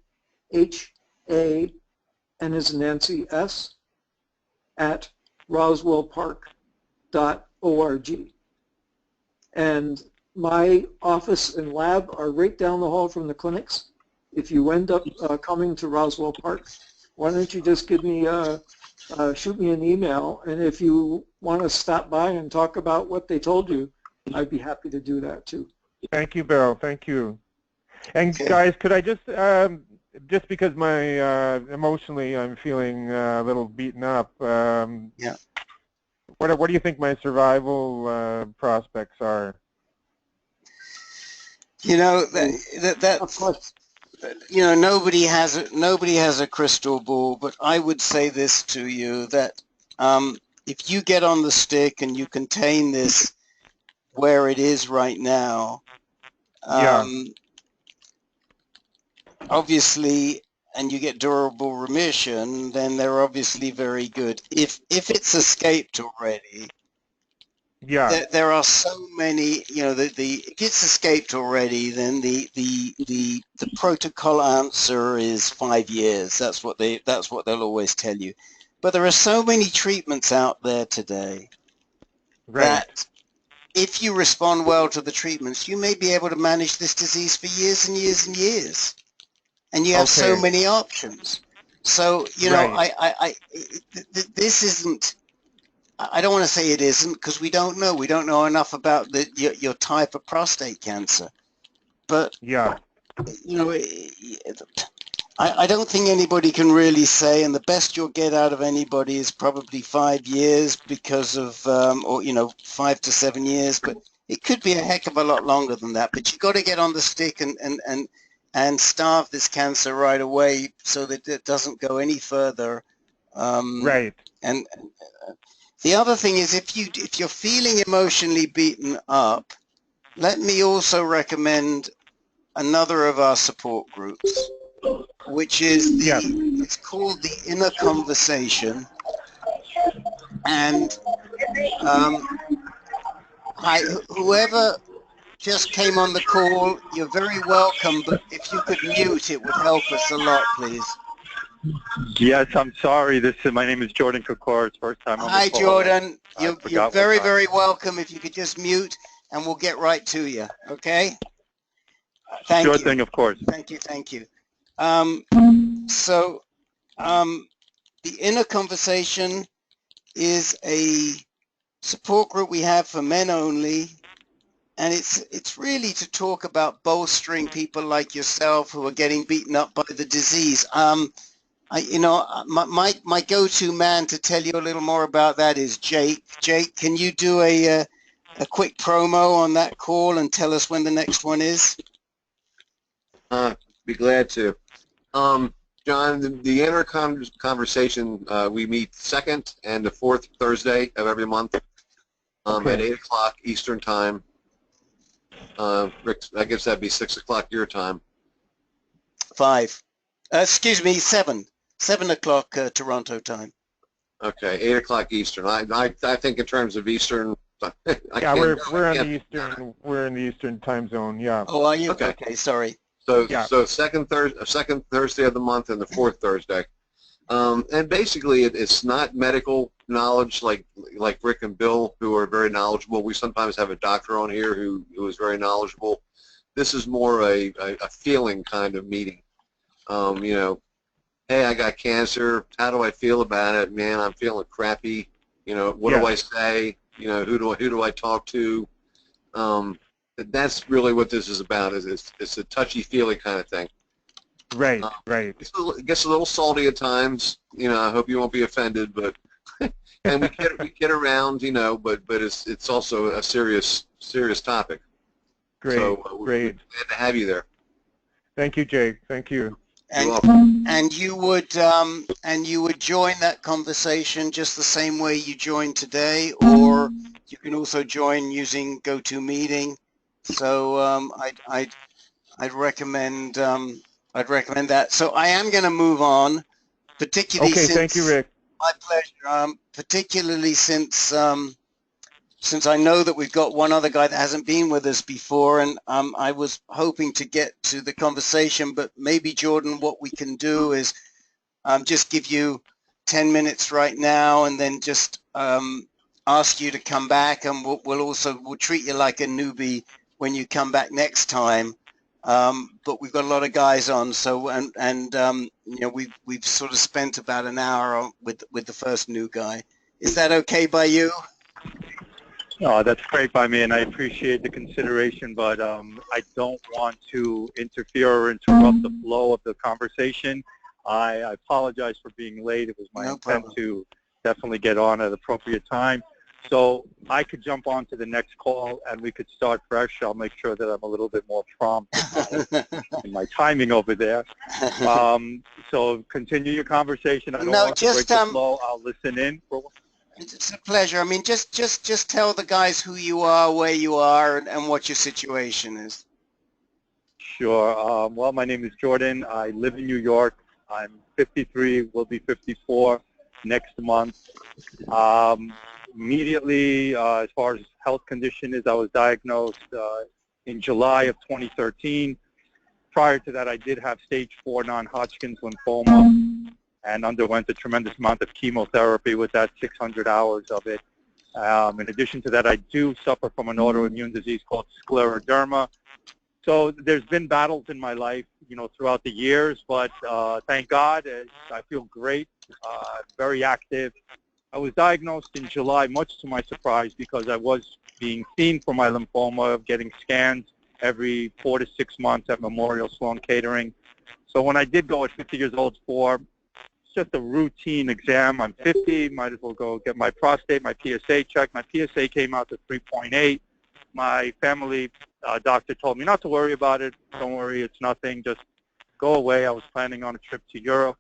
N as in Nancy, S, at roswellpark.org. And my office and lab are right down the hall from the clinics. If you end up coming to Roswell Park, why don't you just give me shoot me an email, and if you want to stop by and talk about what they told you, I'd be happy to do that too. Thank you, Bill. Thank you. And guys, could I just because my emotionally I'm feeling a little beaten up. Yeah. What do you think my survival prospects are? Of course. Nobody has a crystal ball, but I would say this to you, that if you get on the stick and you contain this where it is right now, obviously, and you get durable remission, then they're obviously very good. If it's escaped already, there are so many. If it's escaped already, then the protocol answer is 5 years. That's what they'll always tell you. But there are so many treatments out there today that if you respond well to the treatments, you may be able to manage this disease for years and years and years. And you have so many options. So, this isn't, I don't want to say it isn't, because we don't know. We don't know enough about your type of prostate cancer. But, I don't think anybody can really say, and the best you'll get out of anybody is probably 5 years because of, 5 to 7 years, but it could be a heck of a lot longer than that. But you've got to get on the stick and starve this cancer right away so that it doesn't go any further. And the other thing is, if you're feeling emotionally beaten up, let me also recommend another of our support groups, which is it's called the Inner Conversation. And whoever just came on the call, you're very welcome, but if you could mute, it would help us a lot, please. Yes, I'm sorry. My name is Jordan Kokor. It's first time on the call. Hi, Jordan. You're very, very welcome. If you could just mute, and we'll get right to you, okay? Thank you. Sure thing, of course. Thank you. The Inner Conversation is a support group we have for men only, and it's really to talk about bolstering people like yourself who are getting beaten up by the disease. My go-to man to tell you a little more about that is Jake. Jake, can you do a quick promo on that call and tell us when the next one is? Be glad to. John, the Inner Conversation, we meet second and the fourth Thursday of every month at 8 o'clock Eastern Time. Rick, I guess that'd be 6 o'clock your time. 7 o'clock Toronto time. Okay, 8 o'clock Eastern. I think in terms of Eastern. We're in the Eastern time zone. Yeah. Oh, are you? Okay, sorry. So second Thursday of the month and the fourth Thursday, and basically it's not medical knowledge like Rick and Bill, who are very knowledgeable. We sometimes have a doctor on here who is very knowledgeable. This is more a feeling kind of meeting. Hey, I got cancer. How do I feel about it? Man, I'm feeling crappy. What do I say? Who do I talk to? That's really what this is about. It's a touchy-feely kind of thing. Right, right. It gets a little salty at times. You know, I hope you won't be offended, but and we get around, you know, but it's also a serious topic. Great, so we're glad to have you there. Thank you, Jake. Thank you. And you would join that conversation just the same way you joined today, or you can also join using GoToMeeting. So I'd recommend that. So I am going to move on, particularly okay, since thank you, Rick. My pleasure. Particularly since I know that we've got one other guy that hasn't been with us before, and I was hoping to get to the conversation, but maybe, Jordan, what we can do is just give you 10 minutes right now, and then just ask you to come back, and we'll treat you like a newbie when you come back next time. But we've got a lot of guys on, so you know, we've sort of spent about an hour with the first new guy. Is that okay by you? No, that's great by me, and I appreciate the consideration, but I don't want to interfere or interrupt the flow of the conversation. I apologize for being late. It was my intent to definitely get on at appropriate time. So I could jump on to the next call, and we could start fresh. I'll make sure that I'm a little bit more prompt in my timing over there. So continue your conversation. I don't want to break the flow. I'll listen in. It's a pleasure. I mean, just tell the guys who you are, where you are, and what your situation is. Sure. Well, my name is Jordan. I live in New York. I'm 53, will be 54 next month. Immediately, as far as health condition is, I was diagnosed in July of 2013. Prior to that, I did have stage 4 non-Hodgkin's lymphoma and underwent a tremendous amount of chemotherapy with that 600 hours of it. In addition to that, I do suffer from an autoimmune disease called scleroderma. So there's been battles in my life, you know, throughout the years, but thank God, I feel great, very active. I was diagnosed in July, much to my surprise, because I was being seen for my lymphoma, getting scans every 4 to 6 months at Memorial Sloan Kettering. So when I did go at 50 years old for just a routine exam, I'm 50, might as well go get my prostate, my PSA checked. My PSA came out to 3.8. My family doctor told me not to worry about it. Don't worry, it's nothing. Just go away. I was planning on a trip to Europe.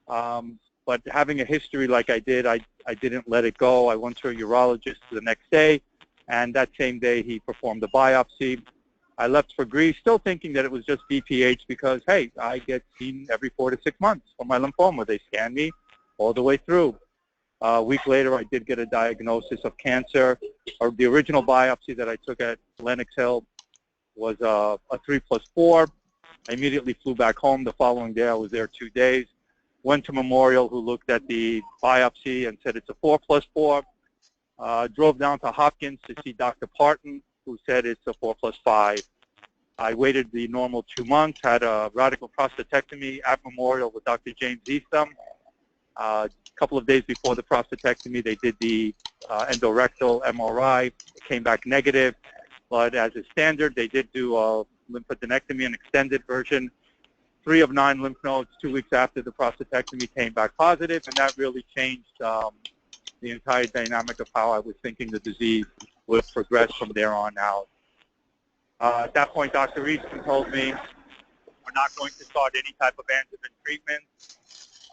But having a history like I did, I didn't let it go. I went to a urologist the next day, and that same day he performed a biopsy. I left for Greece still thinking that it was just BPH because, hey, I get seen every 4 to 6 months for my lymphoma. They scan me all the way through. A week later, I did get a diagnosis of cancer. The original biopsy that I took at Lenox Hill was a 3+4. I immediately flew back home. The following day, I was there 2 days. Went to Memorial, who looked at the biopsy and said it's a 4+4. Drove down to Hopkins to see Dr. Parton, who said it's a 4+5. I waited the normal 2 months, had a radical prostatectomy at Memorial with Dr. James Eastham. A couple of days before the prostatectomy, they did the endorectal MRI. It came back negative, but as a standard, they did do a lymphadenectomy, an extended version. 3 of 9 lymph nodes 2 weeks after the prostatectomy came back positive, and that really changed the entire dynamic of how I was thinking the disease would progress from there on out. At that point, Dr. Easton told me we're not going to start any type of adjuvant treatment.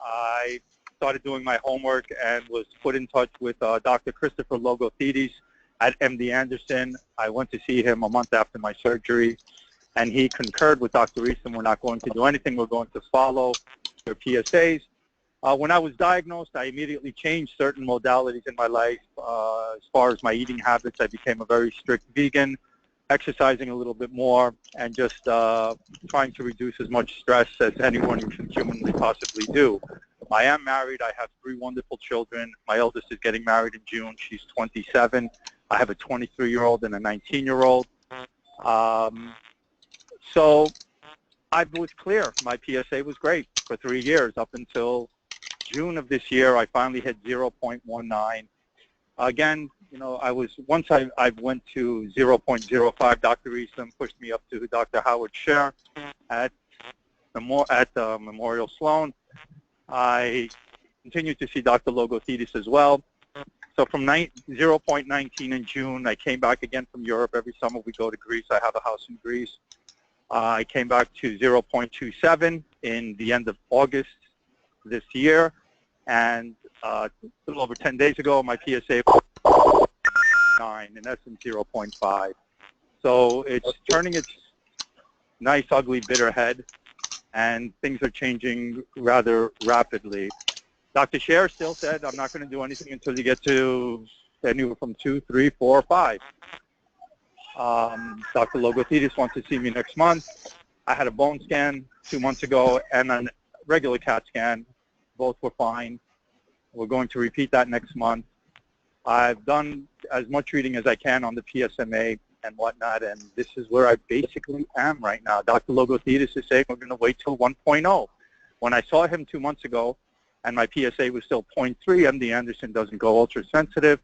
I started doing my homework and was put in touch with Dr. Christopher Logothedes at MD Anderson. I went to see him a month after my surgery, and he concurred with Dr. Easton. We're not going to do anything. We're going to follow their PSAs. When I was diagnosed, I immediately changed certain modalities in my life. As far as my eating habits, I became a very strict vegan, exercising a little bit more, and just trying to reduce as much stress as anyone can humanly possibly do. I am married. I have 3 wonderful children. My eldest is getting married in June. She's 27. I have a 23-year-old and a 19-year-old. So I was clear. My PSA was great for 3 years up until June of this year. I finally hit 0.19. Again, you know, once I went to 0.05, Dr. Easton pushed me up to Dr. Howard Scher at Memorial Sloan. I continued to see Dr. Logothetis as well. So from 0.19 in June, I came back again from Europe. Every summer we go to Greece. I have a house in Greece. I came back to 0.27 in the end of August this year. And a little over 10 days ago, my PSA was 9, in essence 0.5. So it's turning its nice, ugly, bitter head, and things are changing rather rapidly. Dr. Scher still said, I'm not going to do anything until you get to anywhere from 2, 3, 4, 5. Dr. Logothetis wants to see me next month. I had a bone scan 2 months ago and a regular CAT scan. Both were fine. We're going to repeat that next month. I've done as much reading as I can on the PSMA and whatnot, and this is where I basically am right now. Dr. Logothetis is saying we're going to wait till 1.0. When I saw him 2 months ago, and my PSA was still 0.3, MD Anderson doesn't go ultra-sensitive.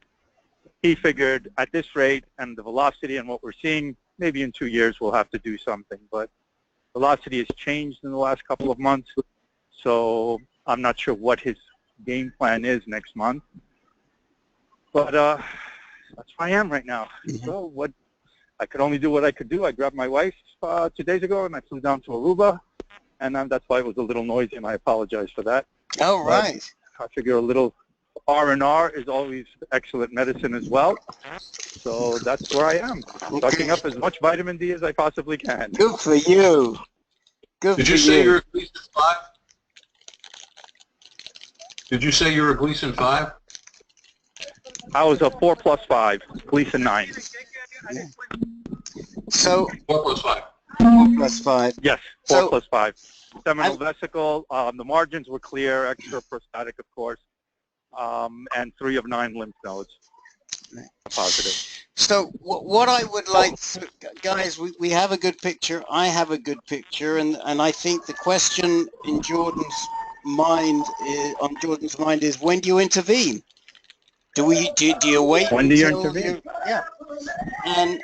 He figured at this rate and the velocity and what we're seeing, maybe in 2 years we'll have to do something. But velocity has changed in the last couple of months, so I'm not sure what his game plan is next month. But that's where I am right now. So I could only do what I could do. I grabbed my wife 2 days ago and I flew down to Aruba, and that's why it was a little noisy, and I apologize for that. Oh, right. But I figure a little R&R is always excellent medicine as well. So that's where I am, sucking up as much vitamin D as I possibly can. Good for you. Good Did for you say you. you're a Gleason 5? Did you say you're a Gleason 5? I was a 4+5, Gleason 9. So 4+5. 4+5. Yes, 4+5. Seminal vesicle. The margins were clear, extra prostatic, of course, and 3 of 9 lymph nodes positive. So what I would like to, guys, we have a good picture. I have a good picture, and I think the question in Jordan's mind is when do you intervene? Do you wait? When do you intervene? Yeah. And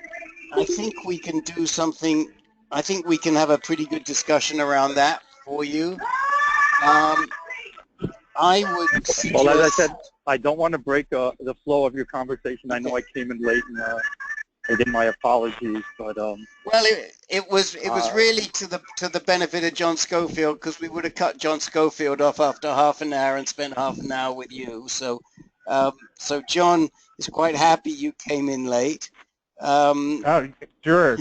I think we can do something. I think we can have a pretty good discussion around that for you. I would suggest, well, as I said, I don't want to break the flow of your conversation. I know I came in late, and I did my apologies, but well, it was really to the benefit of John Schofield, because we would have cut John Schofield off after half an hour and spent half an hour with you. So so John is quite happy you came in late. Oh, sure.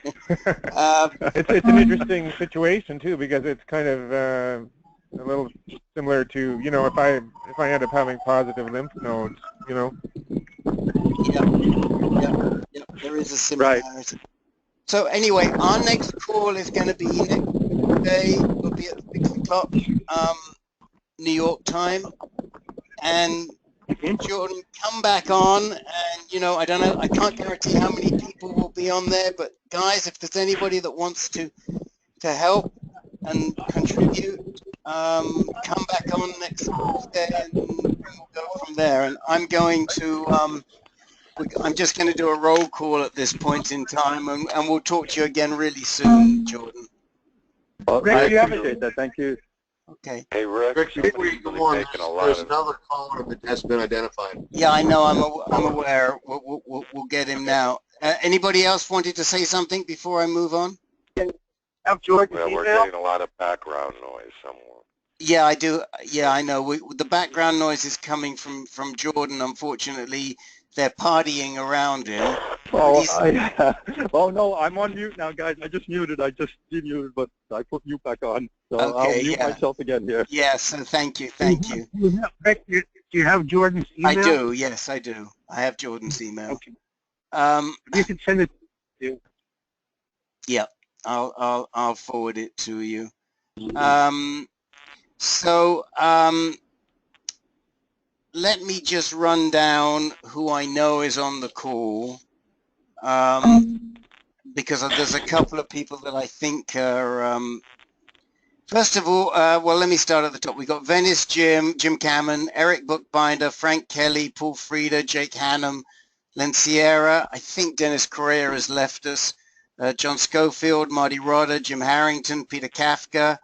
It's an interesting situation too, because it's kind of a little similar to, you know, if I end up having positive lymph nodes, you know. Yeah, there is a similarity. Right. So anyway, our next call is going to be next day. We'll be at 6 o'clock New York time, and Jordan, come back on, and you know, I don't know, I can't guarantee how many people will be on there, but guys, if there's anybody that wants to help and contribute, come back on next Tuesday, and we'll go from there. And I'm going to I'm just going to do a roll call at this point in time, and we'll talk to you again really soon, Jordan. Well, I appreciate that. Thank you. Okay. Hey, Rick, before you go on, there's another caller that has been identified. Yeah, I know. I'm aware. We'll get him now. Anybody else wanted to say something before I move on? Well, we're getting a lot of background noise somewhere. Yeah, I do. Yeah, I know. The background noise is coming from Jordan. Unfortunately, they're partying around him. Oh no, I'm on mute now, guys. I just muted. I just demuted, but I put mute back on. So okay, I'll mute myself again here. Yes, thank you. Do you have Jordan's email? I do. Yes, I do. I have Jordan's email. Okay. You can send it to you. Yeah, I'll forward it to you. Let me just run down who I know is on the call, because there's a couple of people that I think are First of all, well, let me start at the top. We got Venice Jim, Jim Cameron, Eric Bookbinder, Frank Kelly, Paul Frieda, Jake Hannum, Len Sierra. I think Dennis Correa has left us. John Schofield, Marty Rodder, Jim Harrington, Peter Kafka,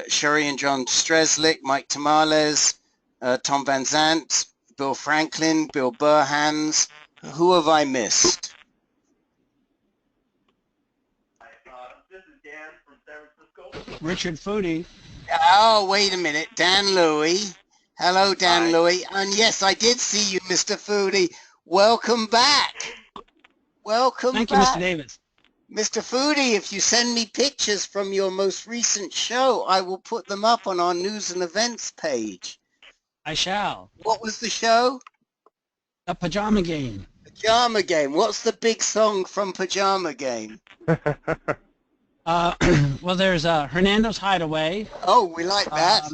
Sherry and John Streslick, Mike Tamales, Tom Van Zant, Bill Franklin, Bill Burhans. Who have I missed? This is Dan from San Francisco. Richard Foodie. Oh, wait a minute. Dan Louie. Hello, Dan Hi. Louie. And yes, I did see you, Mr. Foodie. Welcome back. Welcome Thank you, back. Mr. Davis. Mr. Foodie, if you send me pictures from your most recent show, I will put them up on our news and events page. I shall. What was the show? A Pajama Game. Pajama Game. What's the big song from Pajama Game? Well, there's Hernando's Hideaway. Oh, we like that.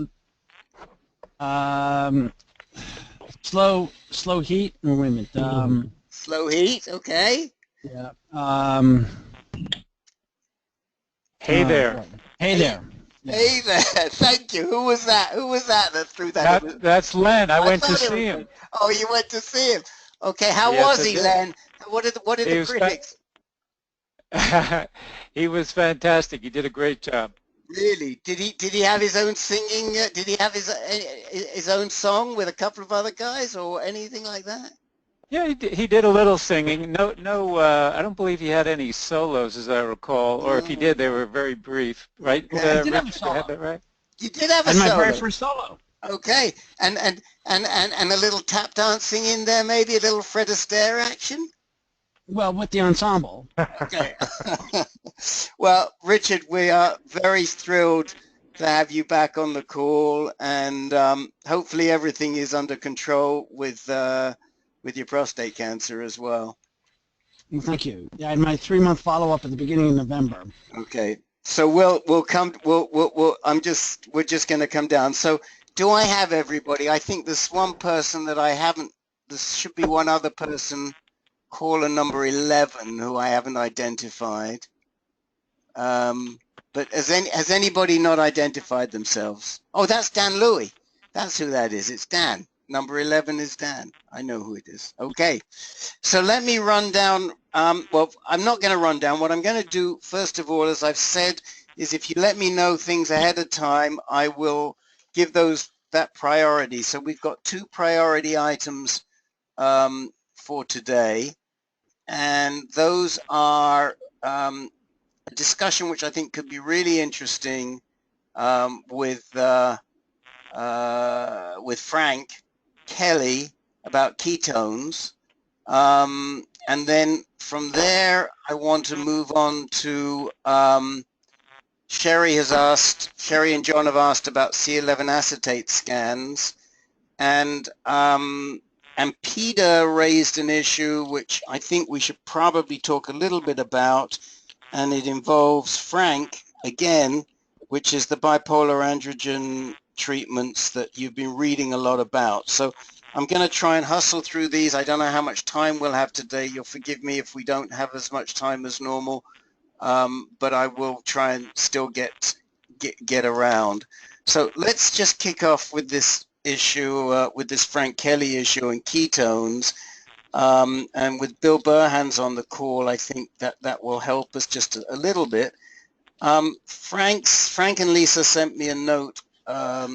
Slow Heat. Wait a minute. Slow Heat, okay. Yeah. Hey there. Hey there. Hey there. Thank you. Who was that? Who was that threw that? That's Len. I went to thought it see was him. Oh, you went to see him. Okay, how Yes, was I he, did. Len? What did He the was critics? He was fantastic. He did a great job. Really? Did he have his own singing? Did he have his own song with a couple of other guys or anything like that? Yeah, he did a little singing. No, I don't believe he had any solos, as I recall. Or if he did, they were very brief. Right? Yeah, he did have a Rich, solo. I have that right? You did have a And my solo. very first solo. Okay, and a little tap dancing in there, maybe a little Fred Astaire action. Well, with the ensemble. Okay. Well, Richard, we are very thrilled to have you back on the call, and hopefully everything is under control with your prostate cancer as well. Well, thank you. Yeah, I had my 3-month follow-up at the beginning of November. Okay. So we're just going to come down. So do I have everybody? I think there's one person that I haven't. There should be one other person, caller number 11, who I haven't identified. But has anybody not identified themselves? Oh, that's Dan Louie. That's who that is. It's Dan. Number 11 is Dan. I know who it is. Okay. So let me run down. Well, I'm not going to run down. What I'm going to do, first of all, as I've said, is if you let me know things ahead of time, I will give that priority. So we've got 2 priority items for today. And those are a discussion which I think could be really interesting with Frank Kelly about ketones. And then from there, I want to move on to Sherry and John have asked about C11 acetate scans. And Peter raised an issue which I think we should probably talk a little bit about, and it involves Frank, again, which is the bipolar androgen treatments that you've been reading a lot about. So I'm going to try and hustle through these. I don't know how much time we'll have today. You'll forgive me if we don't have as much time as normal, but I will try and still get around. So let's just kick off with this issue, with this Frank Kelly issue and ketones. And with Bill Burhans on the call, I think that will help us just a little bit. Frank and Lisa sent me a note a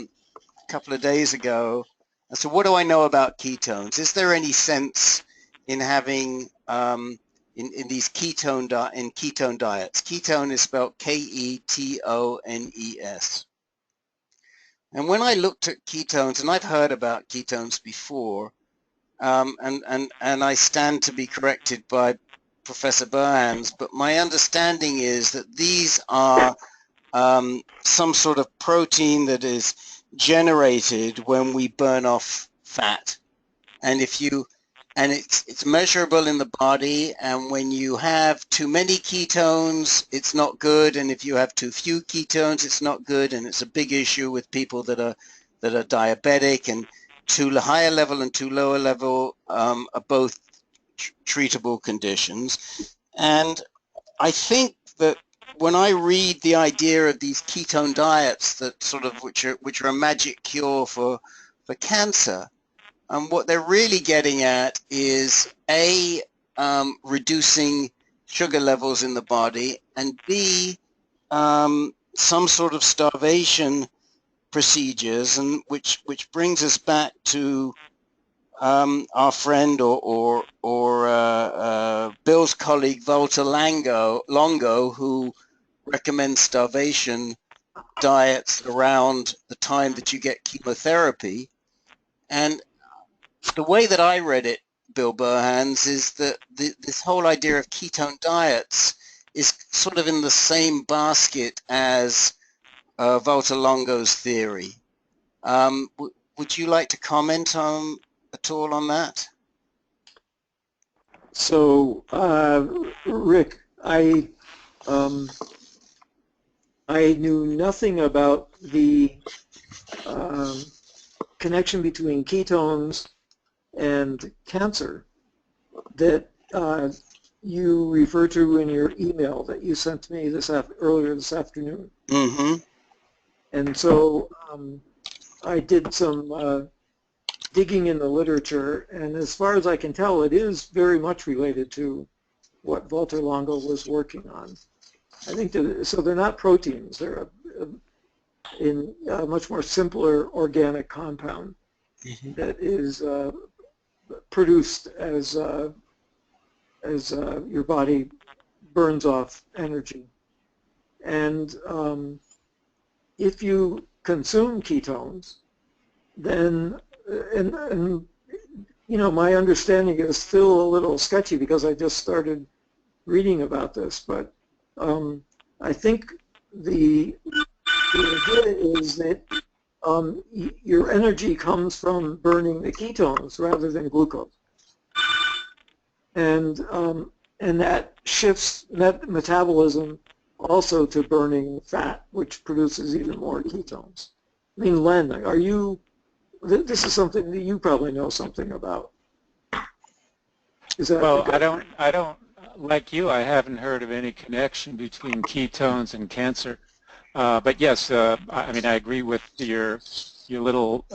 couple of days ago. So what do I know about ketones? Is there any sense in having in these ketone diets? Ketone is spelled Ketones. And when I looked at ketones, and I've heard about ketones before, and I stand to be corrected by Professor Burhans, but my understanding is that these are some sort of protein that is generated when we burn off fat, and it's measurable in the body, and when you have too many ketones, it's not good, and if you have too few ketones, it's not good, and it's a big issue with people that are diabetic, and too higher level and too lower level are both treatable conditions. And I think that when I read the idea of these ketone diets that sort of which are a magic cure for cancer, what they're really getting at is A, reducing sugar levels in the body, and B, some sort of starvation procedures, and which brings us back to our friend or Bill's colleague Walter Longo, who recommends starvation diets around the time that you get chemotherapy. And the way that I read it, Bill Burhans, is that this whole idea of ketone diets is sort of in the same basket as Walter Longo's theory. Would you like to comment at all on that? So, Rick, I knew nothing about the connection between ketones and cancer that you refer to in your email that you sent to me earlier this afternoon. Mm-hmm. And so I did some digging in the literature, and as far as I can tell, it is very much related to what Walter Longo was working on. I think so they're not proteins. They're in a much more simpler organic compound that is produced as your body burns off energy. And if you consume ketones, then, and you know, my understanding is still a little sketchy because I just started reading about this, but I think the idea is that your energy comes from burning the ketones rather than glucose, and that shifts metabolism also to burning fat, which produces even more ketones. I mean, Len, this is something that you probably know something about. Is that well, I don't, like you, I haven't heard of any connection between ketones and cancer. But yes, I mean, I agree with your little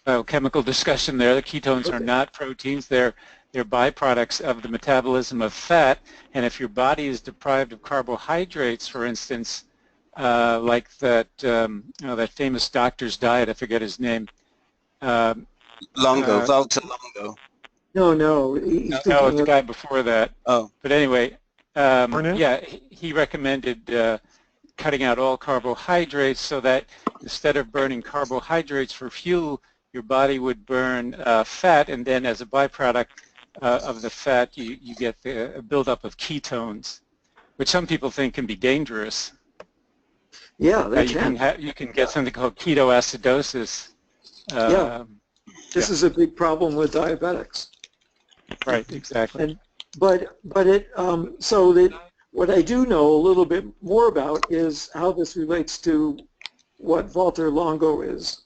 biochemical discussion there. The ketones are not proteins. They're byproducts of the metabolism of fat. And if your body is deprived of carbohydrates, for instance, like that that famous doctor's diet, I forget his name. Walter Longo. No, it's the guy before that. Oh. But anyway, yeah, he recommended cutting out all carbohydrates so that instead of burning carbohydrates for fuel, your body would burn fat, and then as a byproduct of the fat, you get the buildup of ketones, which some people think can be dangerous. Yeah, they you can get something called ketoacidosis. This is a big problem with diabetics. Right, exactly. And but it so that what I do know a little bit more about is how this relates to what Walter Longo is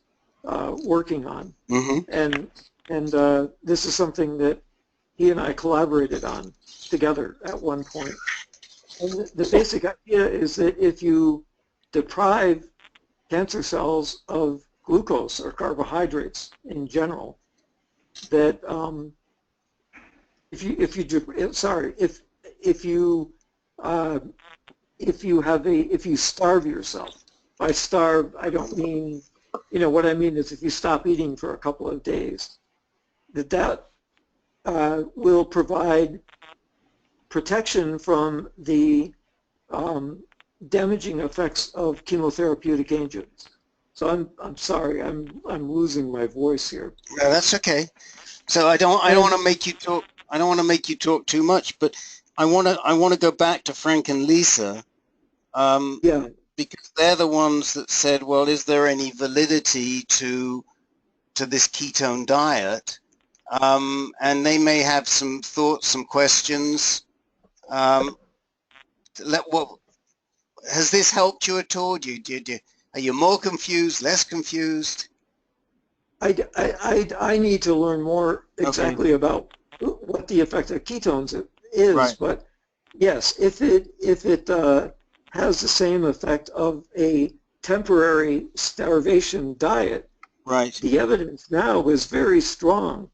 working on, and this is something that he and I collaborated on together at one point. And the basic idea is that if you deprive cancer cells of glucose or carbohydrates in general, that if you starve yourself, by starve I don't mean, what I mean is if you stop eating for a couple of days, that will provide protection from the damaging effects of chemotherapeutic agents. So I'm sorry, I'm losing my voice here. No, that's okay. So I don't want to make you talk. I don't want to make you talk too much, but I want to go back to Frank and Lisa. Because they're the ones that said, well, is there any validity to this ketone diet? And they may have some thoughts, some questions. Has this helped you at all? Are you more confused, less confused? I need to learn more exactly about what the effect of ketones is, but yes, if it has the same effect of a temporary starvation diet. Right. The evidence now is very strong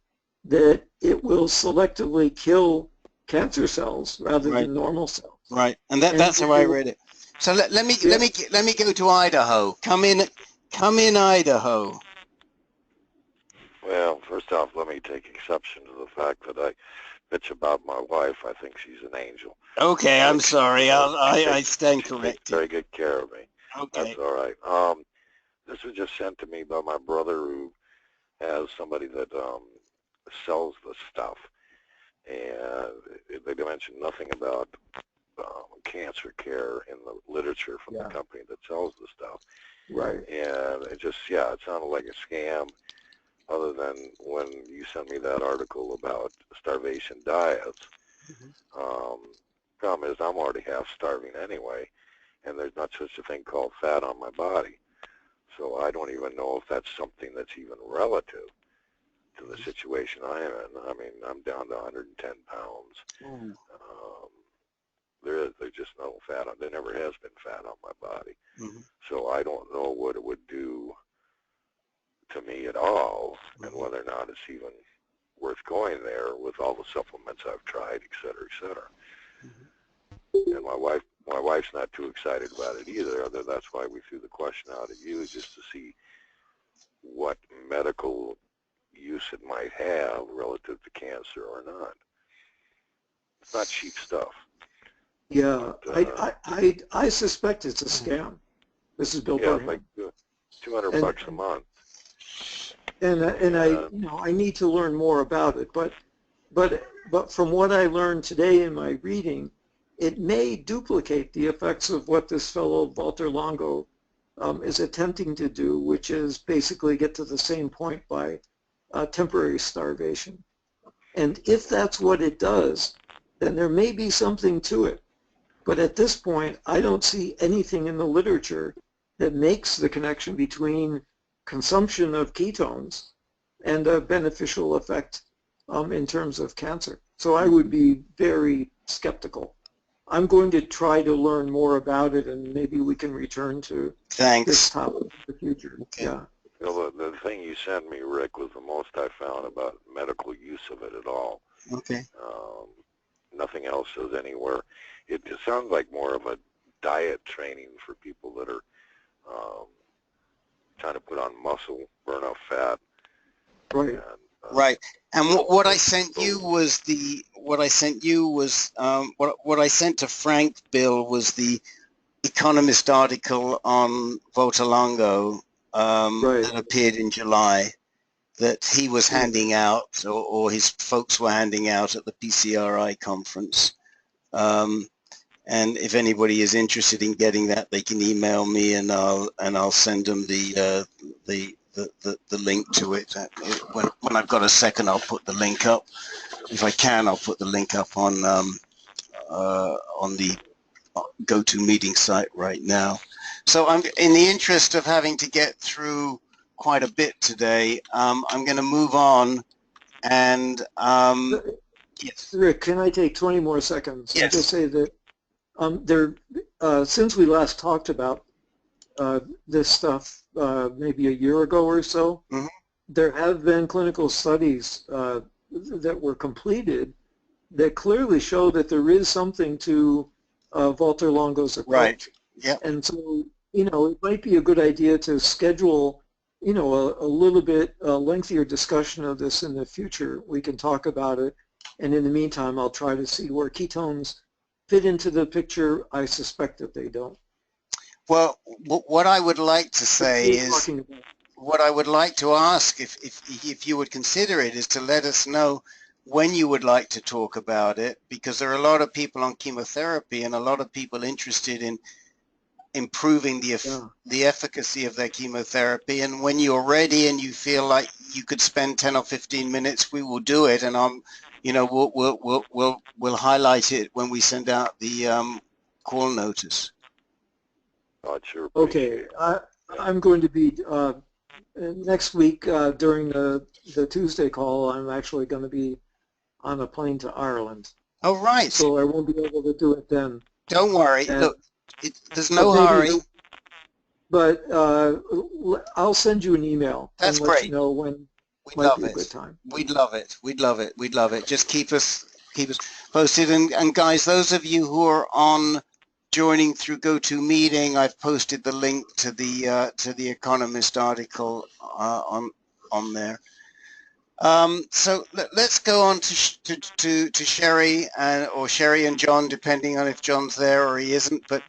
that it will selectively kill cancer cells rather than normal cells. Right, and that's how I read it. So let me go to Idaho. Come in, Idaho. Well, first off, let me take exception to the fact that I bitch about my wife. I think she's an angel. Okay, I'm sorry. I stand corrected. She takes very good care of me. Okay. That's all right. This was just sent to me by my brother, who has somebody that sells the stuff, and they mention nothing about cancer care in the literature from the company that sells the stuff. Right. And it just, it sounded like a scam, other than when you sent me that article about starvation diets. Problem is, I'm already half starving anyway, and there's not such a thing called fat on my body. So I don't even know if that's something that's even relative to the situation I am in. I mean, I'm down to 110 pounds. There's just no fat on. There never has been fat on my body. So I don't know what it would do to me at all, and whether or not it's even worth going there with all the supplements I've tried, et cetera, et cetera. And my wife's not too excited about it either. That's why we threw the question out at you, just to see what medical use it might have relative to cancer or not. It's not cheap stuff. Yeah, but, I suspect it's a scam. This is Bill Burnham. Like $200 bucks a month. And I need to learn more about it. But from what I learned today in my reading, it may duplicate the effects of what this fellow Walter Longo is attempting to do, which is basically get to the same point by temporary starvation. And if that's what it does, then there may be something to it. But at this point, I don't see anything in the literature that makes the connection between consumption of ketones and a beneficial effect in terms of cancer. So I would be very skeptical. I'm going to try to learn more about it, and maybe we can return to this topic in the future. Okay. Yeah. Well, the thing you sent me, Rick, was the most I found about medical use of it at all. Okay. Nothing else is anywhere. It sounds like more of a diet training for people that are trying to put on muscle, burn off fat. Right. Right. And what I sent you was what I sent to Frank, Bill, was the Economist article on Walter Longo that appeared in July, that he was handing out, or his folks were handing out at the PCRI conference. And if anybody is interested in getting that, they can email me, and I'll send them the link to it. When I've got a second, I'll put the link up. If I can, I'll put the link up on the GoToMeeting site right now. So I'm, in the interest of having to get through quite a bit today, I'm going to move on. And yes, Rick, can I take 20 more seconds? Yes. Just say that since we last talked about this stuff maybe a year ago or so, there have been clinical studies that were completed that clearly show that there is something to Walter Longo's approach. Right. Yeah. And so, it might be a good idea to schedule, a little bit lengthier discussion of this in the future. We can talk about it. And in the meantime, I'll try to see where ketones fit into the picture. I suspect that they don't. Well, what I would like to say is, what I would like to ask, if you would consider it, is to let us know when you would like to talk about it, because there are a lot of people on chemotherapy and a lot of people interested in improving the efficacy of their chemotherapy. And when you're ready and you feel like you could spend 10 or 15 minutes, we will do it. And we'll highlight it when we send out the call notice. Okay, I'm going to be next week during the Tuesday call. I'm actually going to be on a plane to Ireland. Oh, right. So I won't be able to do it then. Don't worry. And, look, there's no hurry. But I'll send you an email. That's and let great. You know when We'd might love be a it. good time. We'd love it. We'd love it. We'd love it. Just keep us posted. And guys, those of you who are on joining through GoToMeeting, I've posted the link to the Economist article on there. So let's go on to Sherry or Sherry and John, depending on if John's there or he isn't. But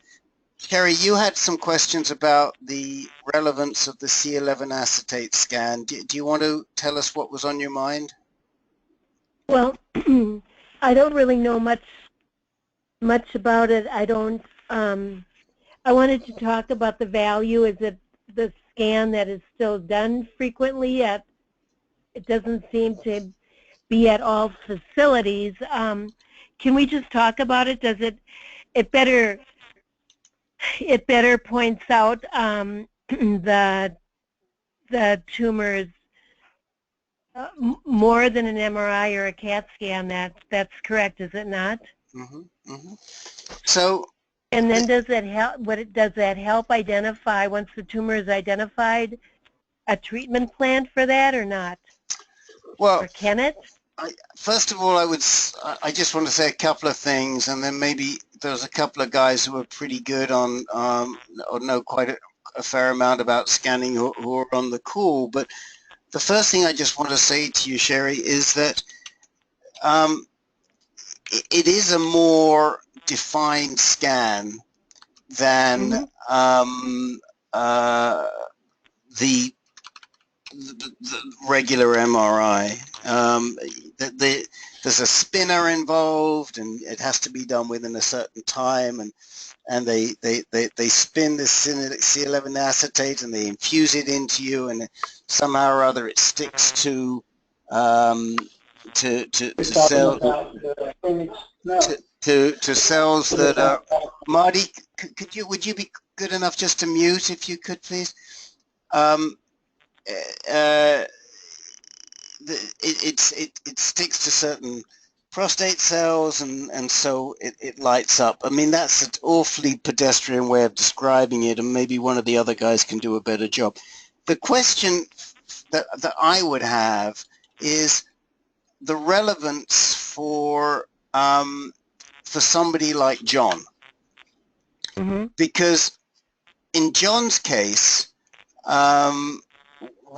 Sherry, you had some questions about the relevance of the C11 acetate scan. Do you want to tell us what was on your mind? Well, I don't really know much about it. I don't. I wanted to talk about the value. Is it the scan that is still done frequently at? It doesn't seem to be at all facilities. Can we just talk about it? Does it better points out the tumors more than an MRI or a CAT scan. That's correct, is it not? Mm-hmm, mm-hmm. So. And then does that help identify, once the tumor is identified, a treatment plan for that or not? Well, or can it? First of all, I just want to say a couple of things, and then maybe there's a couple of guys who are pretty good on or know quite a fair amount about scanning who are on the call. But the first thing I just want to say to you, Sherry, is that it is a more defined scan than the regular MRI. There's a spinner involved, and it has to be done within a certain time, and they spin this C11 acetate and they infuse it into you, and somehow or other it sticks to cells that are. Marty, would you be good enough just to mute if you could, please? It sticks to certain prostate cells, and so it lights up. I mean, that's an awfully pedestrian way of describing it, and maybe one of the other guys can do a better job. The question that I would have is the relevance for somebody like John, because in John's case,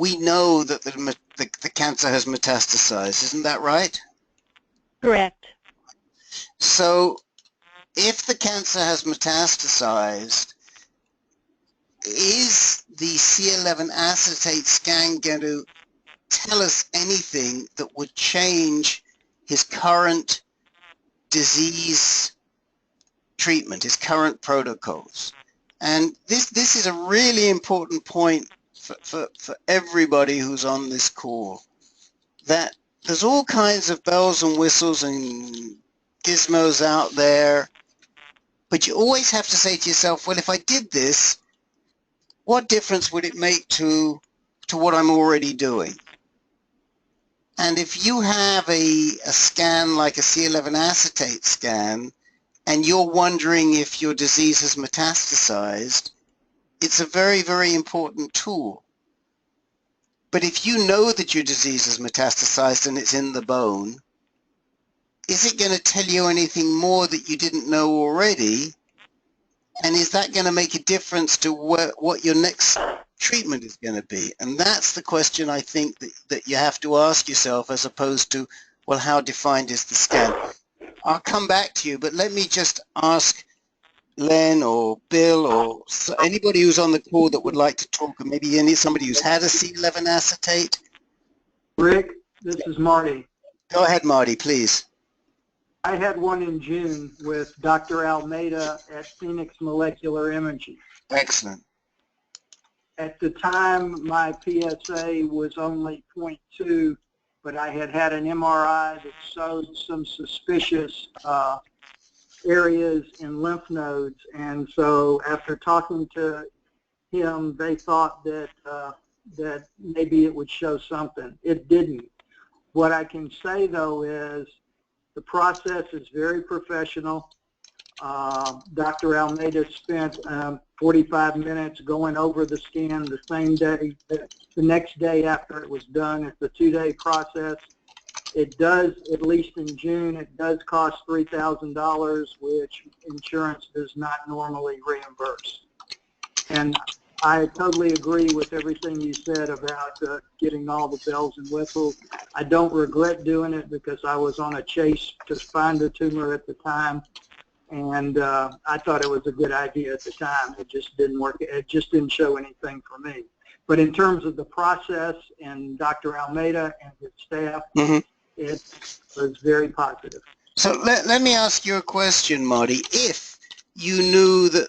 we know that the cancer has metastasized. Isn't that right? Correct. So if the cancer has metastasized, is the C11 acetate scan going to tell us anything that would change his current disease treatment, his current protocols? And this is a really important point for everybody who's on this call, that there's all kinds of bells and whistles and gizmos out there, but you always have to say to yourself, well, if I did this, what difference would it make to what I'm already doing? And if you have a scan like a C11 acetate scan, and you're wondering if your disease has metastasized, it's a very, very important tool. But if you know that your disease has metastasized and it's in the bone, is it going to tell you anything more that you didn't know already? And is that going to make a difference to what your next treatment is going to be? And that's the question I think that you have to ask yourself, as opposed to, well, how defined is the scan? I'll come back to you, but let me just ask Len or Bill or anybody who's on the call that would like to talk, or maybe somebody who's had a C11 acetate. Rick, this is Marty. Go ahead, Marty, please. I had one in June with Dr. Almeida at Phoenix Molecular Imaging. Excellent. At the time, my PSA was only 0.2, but I had an MRI that showed some suspicious areas in lymph nodes, and so after talking to him, they thought that that maybe it would show something. It didn't. What I can say though is the process is very professional. Dr. Almeida spent 45 minutes going over the scan the same day, the next day after it was done. It's a 2-day process. It does, at least in June, it does cost $3,000, which insurance does not normally reimburse. And I totally agree with everything you said about getting all the bells and whistles. I don't regret doing it because I was on a chase to find the tumor at the time, and I thought it was a good idea at the time. It just didn't work. It just didn't show anything for me. But in terms of the process and Dr. Almeida and his staff, it was very positive. So let me ask you a question, Marty. If you knew that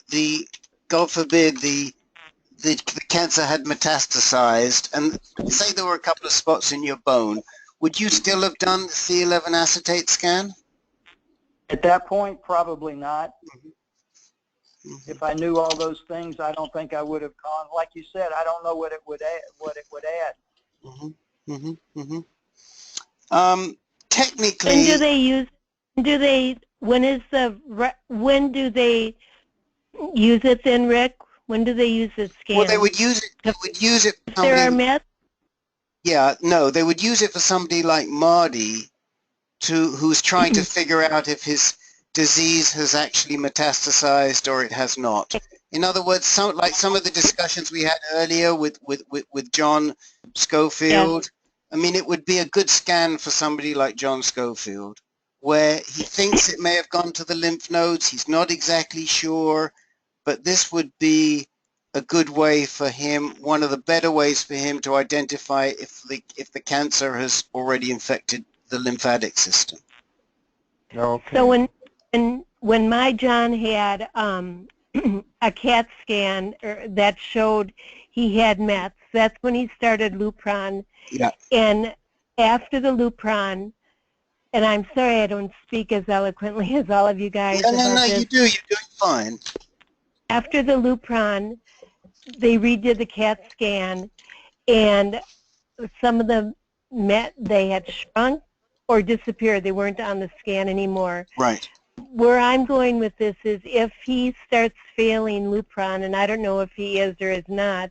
God forbid, the cancer had metastasized, and say there were a couple of spots in your bone, would you still have done the C11 acetate scan? At that point, probably not. If I knew all those things, I don't think I would have gone. Like you said, I don't know what it would add. Technically, when do they use? When do they use it then, Rick? When do they use the scan? Well, they would use it. They would use it. If there are meds. Yeah, no, they would use it for somebody like Marty, who's trying to figure out if his disease has actually metastasized or it has not. In other words, some of the discussions we had earlier with John Schofield. Yes. I mean, it would be a good scan for somebody like John Schofield, where he thinks it may have gone to the lymph nodes. He's not exactly sure, but this would be a good way for him, one of the better ways for him to identify if the cancer has already infected the lymphatic system. Okay. So when my John had a CAT scan that showed he had Mets, that's when he started Lupron. Yeah. And after the Lupron, and I'm sorry I don't speak as eloquently as all of you guys. No, you do. You're doing fine. After the Lupron, they redid the CAT scan, and some of the Met, they had shrunk or disappeared. They weren't on the scan anymore. Right. Where I'm going with this is if he starts failing Lupron, and I don't know if he is or is not,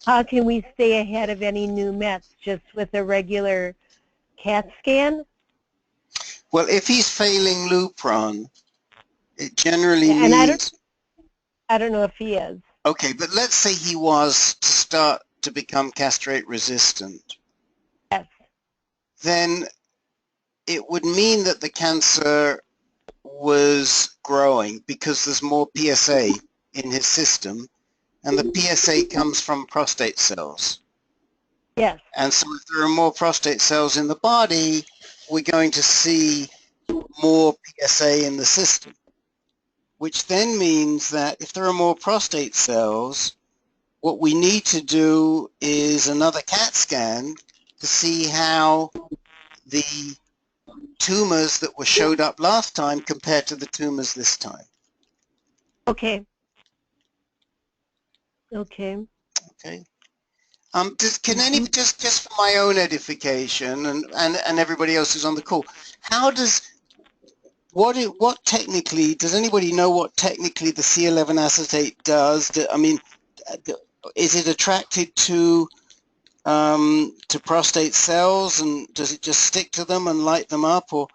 how can we stay ahead of any new Mets just with a regular CAT scan? Well, if he's failing Lupron, it generally means... I don't know if he is. Okay, but let's say he was to start to become castrate resistant. Yes. Then it would mean that the cancer was growing because there's more PSA in his system, and the PSA comes from prostate cells. Yes. And so if there are more prostate cells in the body, we're going to see more PSA in the system, which then means that if there are more prostate cells, what we need to do is another CAT scan to see how the tumors that were showed up last time compared to the tumors this time. Okay. Okay. Okay. Can any just for my own edification and everybody else who's on the call, how does what technically does anybody know what technically the C11 acetate does? I mean, is it attracted to prostate cells, and does it just stick to them and light them up, or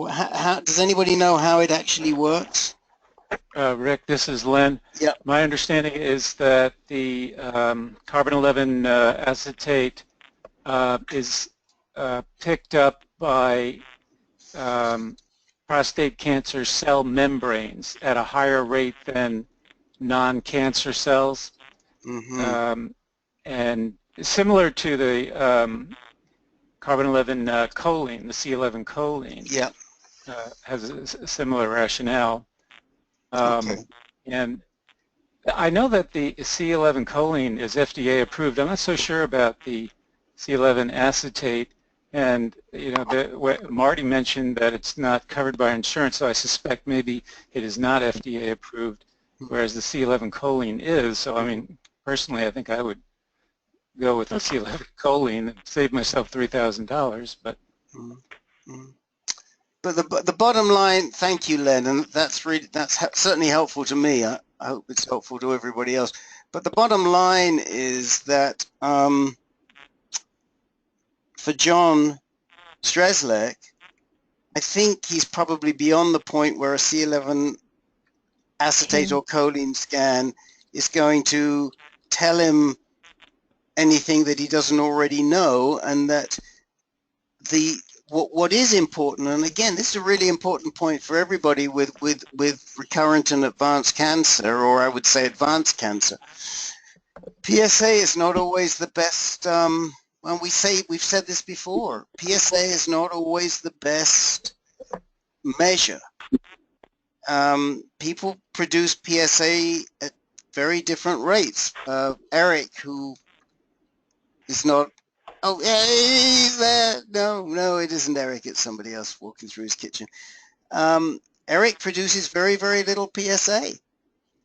how does anybody know how it actually works? Rick, this is Len. Yeah. My understanding is that the carbon-11 acetate is picked up by prostate cancer cell membranes at a higher rate than non-cancer cells. Mm-hmm. And similar to the carbon-11 choline, the C11 choline, yeah, has a similar rationale. Okay. And I know that the C11 choline is FDA approved. I'm not so sure about the C11 acetate. And, you know, Marty mentioned that it's not covered by insurance, so I suspect maybe it is not FDA approved, whereas the C11 choline is. So, I mean, personally, I think I would go with the C11 choline and save myself $3,000, but... But the bottom line, thank you, Len, and that's certainly helpful to me. I hope it's helpful to everybody else. But the bottom line is that for John Strzelecki, I think he's probably beyond the point where a C11 acetate or choline scan is going to tell him anything that he doesn't already know, and that what is important, and again, this is a really important point for everybody with recurrent and advanced cancer, or I would say advanced cancer. PSA is not always the best. When we've said this before, PSA is not always the best measure. People produce PSA at very different rates. Eric, who is not, oh, he's there. No, it isn't Eric. It's somebody else walking through his kitchen. Eric produces very, very little PSA.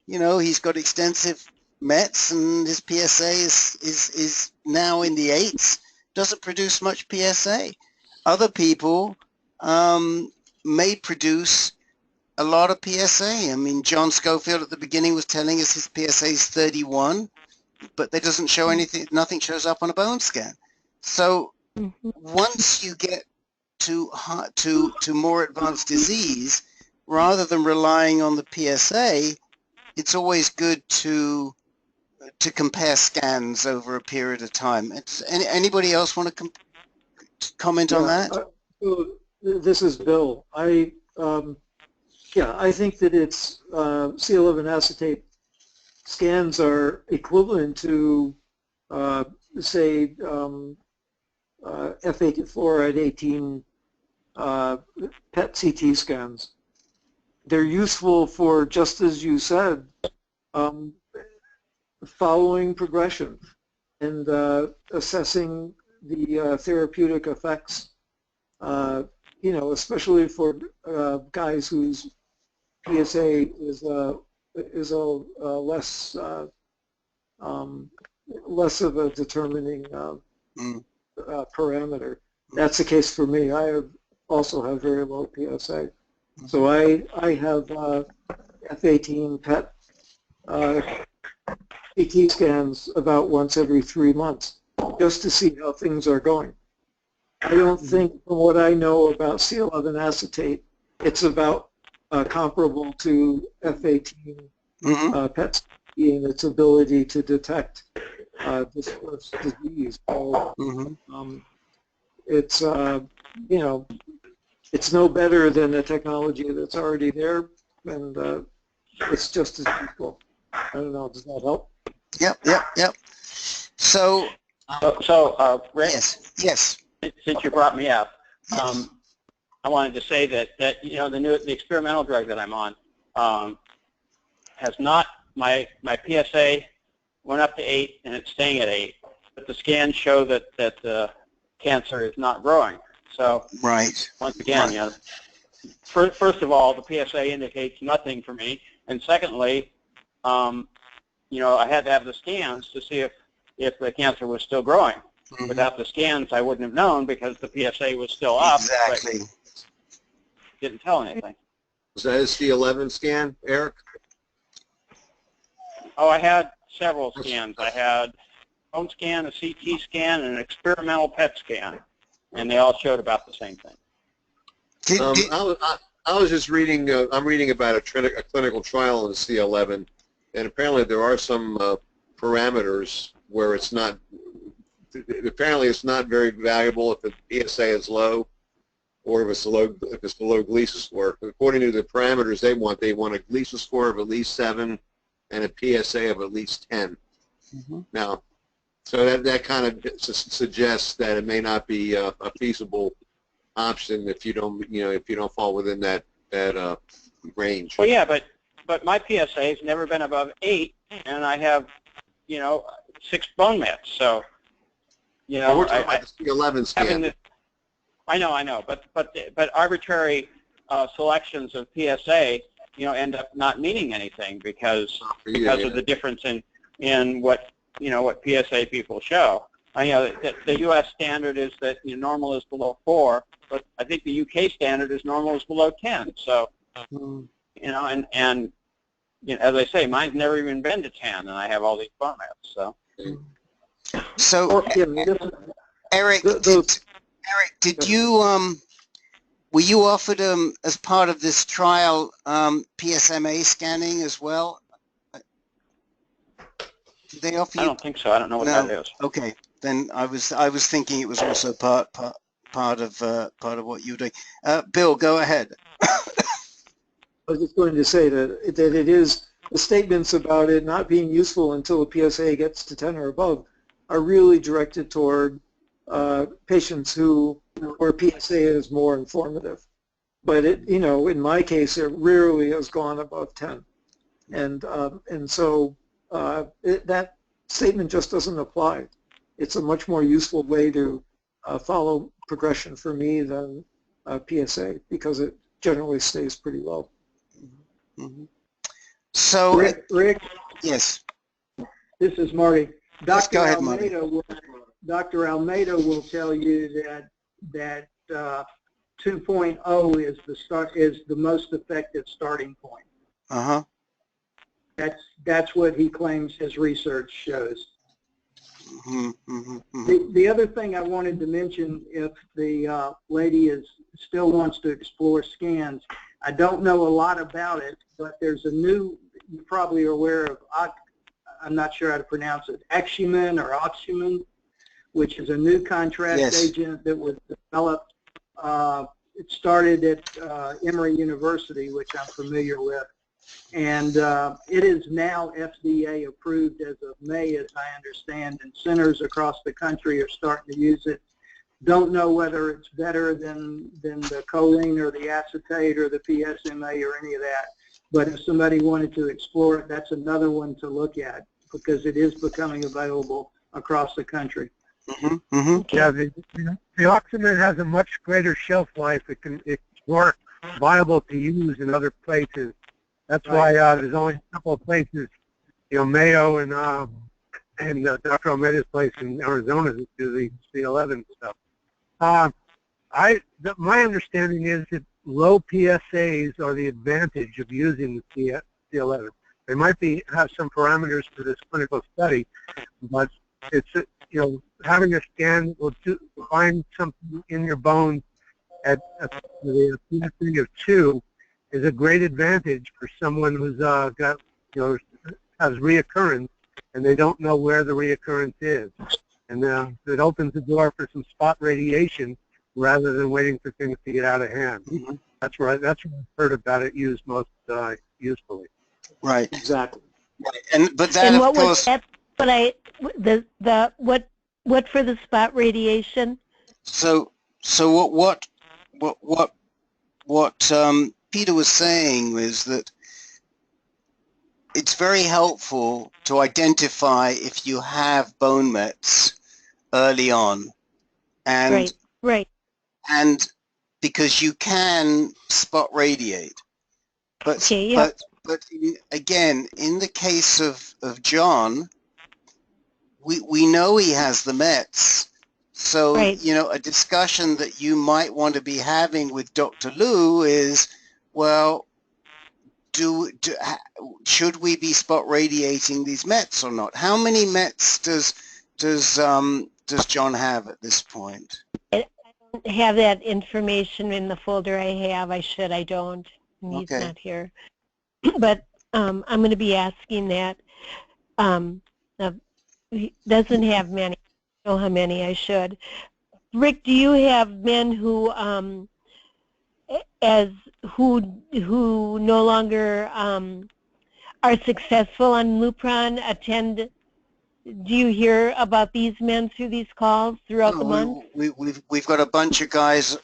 You know, he's got extensive Mets, and his PSA is now in the 8s. Doesn't produce much PSA. Other people may produce a lot of PSA. I mean, John Schofield at the beginning was telling us his PSA is 31, but there doesn't show anything. Nothing shows up on a bone scan. So once you get to more advanced disease, rather than relying on the PSA, it's always good to compare scans over a period of time. Anybody else want to comment on that? This is Bill. I think that it's C11 acetate scans are equivalent to say F8 fluoride 18 PET CT scans. They're useful for, just as you said, following progression and assessing the therapeutic effects, you know, especially for guys whose PSA is a less of a determining parameter. That's the case for me. I also have very low PSA. So I have F18 PET CT scans about once every 3 months just to see how things are going. I don't think, from what I know about C11 acetate, it's about comparable to F18 PET in its ability to detect this first disease. So it's you know, it's no better than the technology that's already there, and it's just as useful. I don't know. Does that help? Yep. So Rick, yes. Since you brought me up, I wanted to say that you know the experimental drug that I'm on has not, my PSA went up to 8 and it's staying at 8, but the scans show that the cancer is not growing. So once again, you know, first of all, the PSA indicates nothing for me, and secondly, you know, I had to have the scans to see if the cancer was still growing. Without the scans, I wouldn't have known because the PSA was still up. Exactly. But didn't tell anything. Was that a C11 scan, Eric? Oh, I had several scans. I had a bone scan, a CT scan, and an experimental PET scan, and they all showed about the same thing. I was just reading. I'm reading about a clinical trial in C11, and apparently there are some parameters where it's not. Apparently, it's not very valuable if the PSA is low, or if it's below Gleason score. According to the parameters they want a Gleason score of at least 7 and a PSA of at least 10. Now, so that kind of suggests that it may not be a feasible option if you don't fall within that range. Well, yeah, but my PSA has never been above 8, and I have, you know, 6 bone mets. So, you know, we're talking about the C11 scan. I know, but arbitrary selections of PSA, you know, end up not meaning anything because of the difference in what PSA people show. The U.S. standard is that normal is below 4, but I think the UK standard is normal is below 10. So, and as I say, mine's never even been to 10, and I have all these bone mets. So, Eric, did you were you offered as part of this trial PSMA scanning as well? Did they offer you? I don't think so. I don't know what that is. Okay, then I was thinking it was also part of what you're doing. Bill, go ahead. I was just going to say that it is the statements about it not being useful until the PSA gets to 10 or above are really directed toward patients where PSA is more informative. But in my case, it rarely has gone above 10, and so that statement just doesn't apply. It's a much more useful way to follow progression for me than PSA because it generally stays pretty low. Mm-hmm. So, Rick, yes, this is Marty. Go ahead, Marty. Dr. Almeida will tell you that 2.0 is the most effective starting point. Uh-huh. That's what he claims his research shows. Mm-hmm, mm-hmm, mm-hmm. The other thing I wanted to mention, if the lady still wants to explore scans, I don't know a lot about it, but there's a new, you probably are aware of, I'm not sure how to pronounce it, Oxumin, which is a new contrast agent that was developed. It started at Emory University, which I'm familiar with, and it is now FDA approved as of May, as I understand, and centers across the country are starting to use it. Don't know whether it's better than the choline or the acetate or the PSMA or any of that, but if somebody wanted to explore it, that's another one to look at because it is becoming available across the country. Mm-hmm, mm-hmm. Yeah, the Oxymin has a much greater shelf life. It's more viable to use in other places. That's why there's only a couple of places, Mayo and Dr. Almeida's place in Arizona that do the C11 stuff. My understanding is that low PSAs are the advantage of using the C11. They might have some parameters for this clinical study, but it's having a scan will find something in your bones at the PSA of 2 is a great advantage for someone who's has recurrence and they don't know where the recurrence is, and it opens the door for some spot radiation rather than waiting for things to get out of hand. Mm-hmm. That's what I've heard about it used most usefully. Right. Exactly. Right. But that, and of what course. Was that? What for the spot radiation? So what Peter was saying is that it's very helpful to identify if you have bone mets early on, and right, and because you can spot radiate, but again, in the case of John, we know he has the mets. So, a discussion that you might want to be having with Dr. Liu is, well, should we be spot radiating these mets or not? How many mets does John have at this point? I don't have that information in the folder I have. I don't. And he's not here. But I'm going to be asking that. He doesn't have many. I don't know how many I should. Rick, do you have men who who no longer are successful on Lupron attend? Do you hear about these men through these calls throughout the month? We've got a bunch of guys.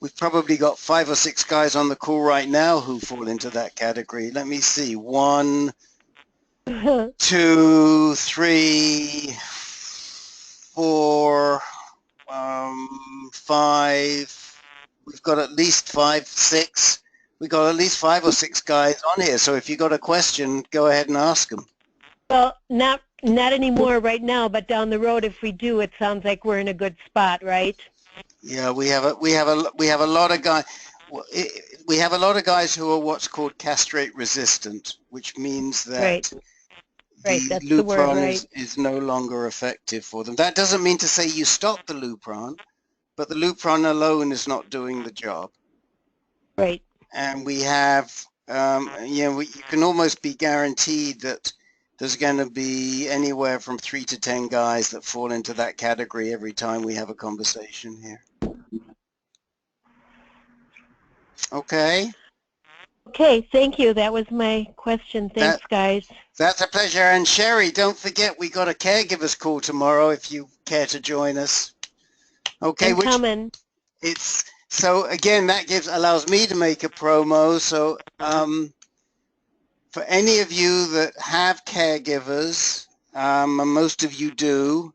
We've probably got 5 or 6 guys on the call right now who fall into that category. Let me see. 1, 2, 3, 4, 5. We've got at least 5, 6. We've got at least 5 or 6 guys on here. So if you got a question, go ahead and ask them. Well, not anymore right now, but down the road, if we do, it sounds like we're in a good spot, right? Yeah, we have a lot of guys. We have a lot of guys who are what's called castrate resistant, which means that Right, the that's the word, Lupron right? is no longer effective for them. That doesn't mean to say you stop the Lupron, but the Lupron alone is not doing the job. Right. And we have, you can almost be guaranteed that there's going to be anywhere from 3 to 10 guys that fall into that category every time we have a conversation here. Okay. Okay, thank you. That was my question. Thanks, guys. That's a pleasure. And Sherry, don't forget we got a caregivers call tomorrow if you care to join us. Okay, I'm coming. So again, that allows me to make a promo. So for any of you that have caregivers, and most of you do,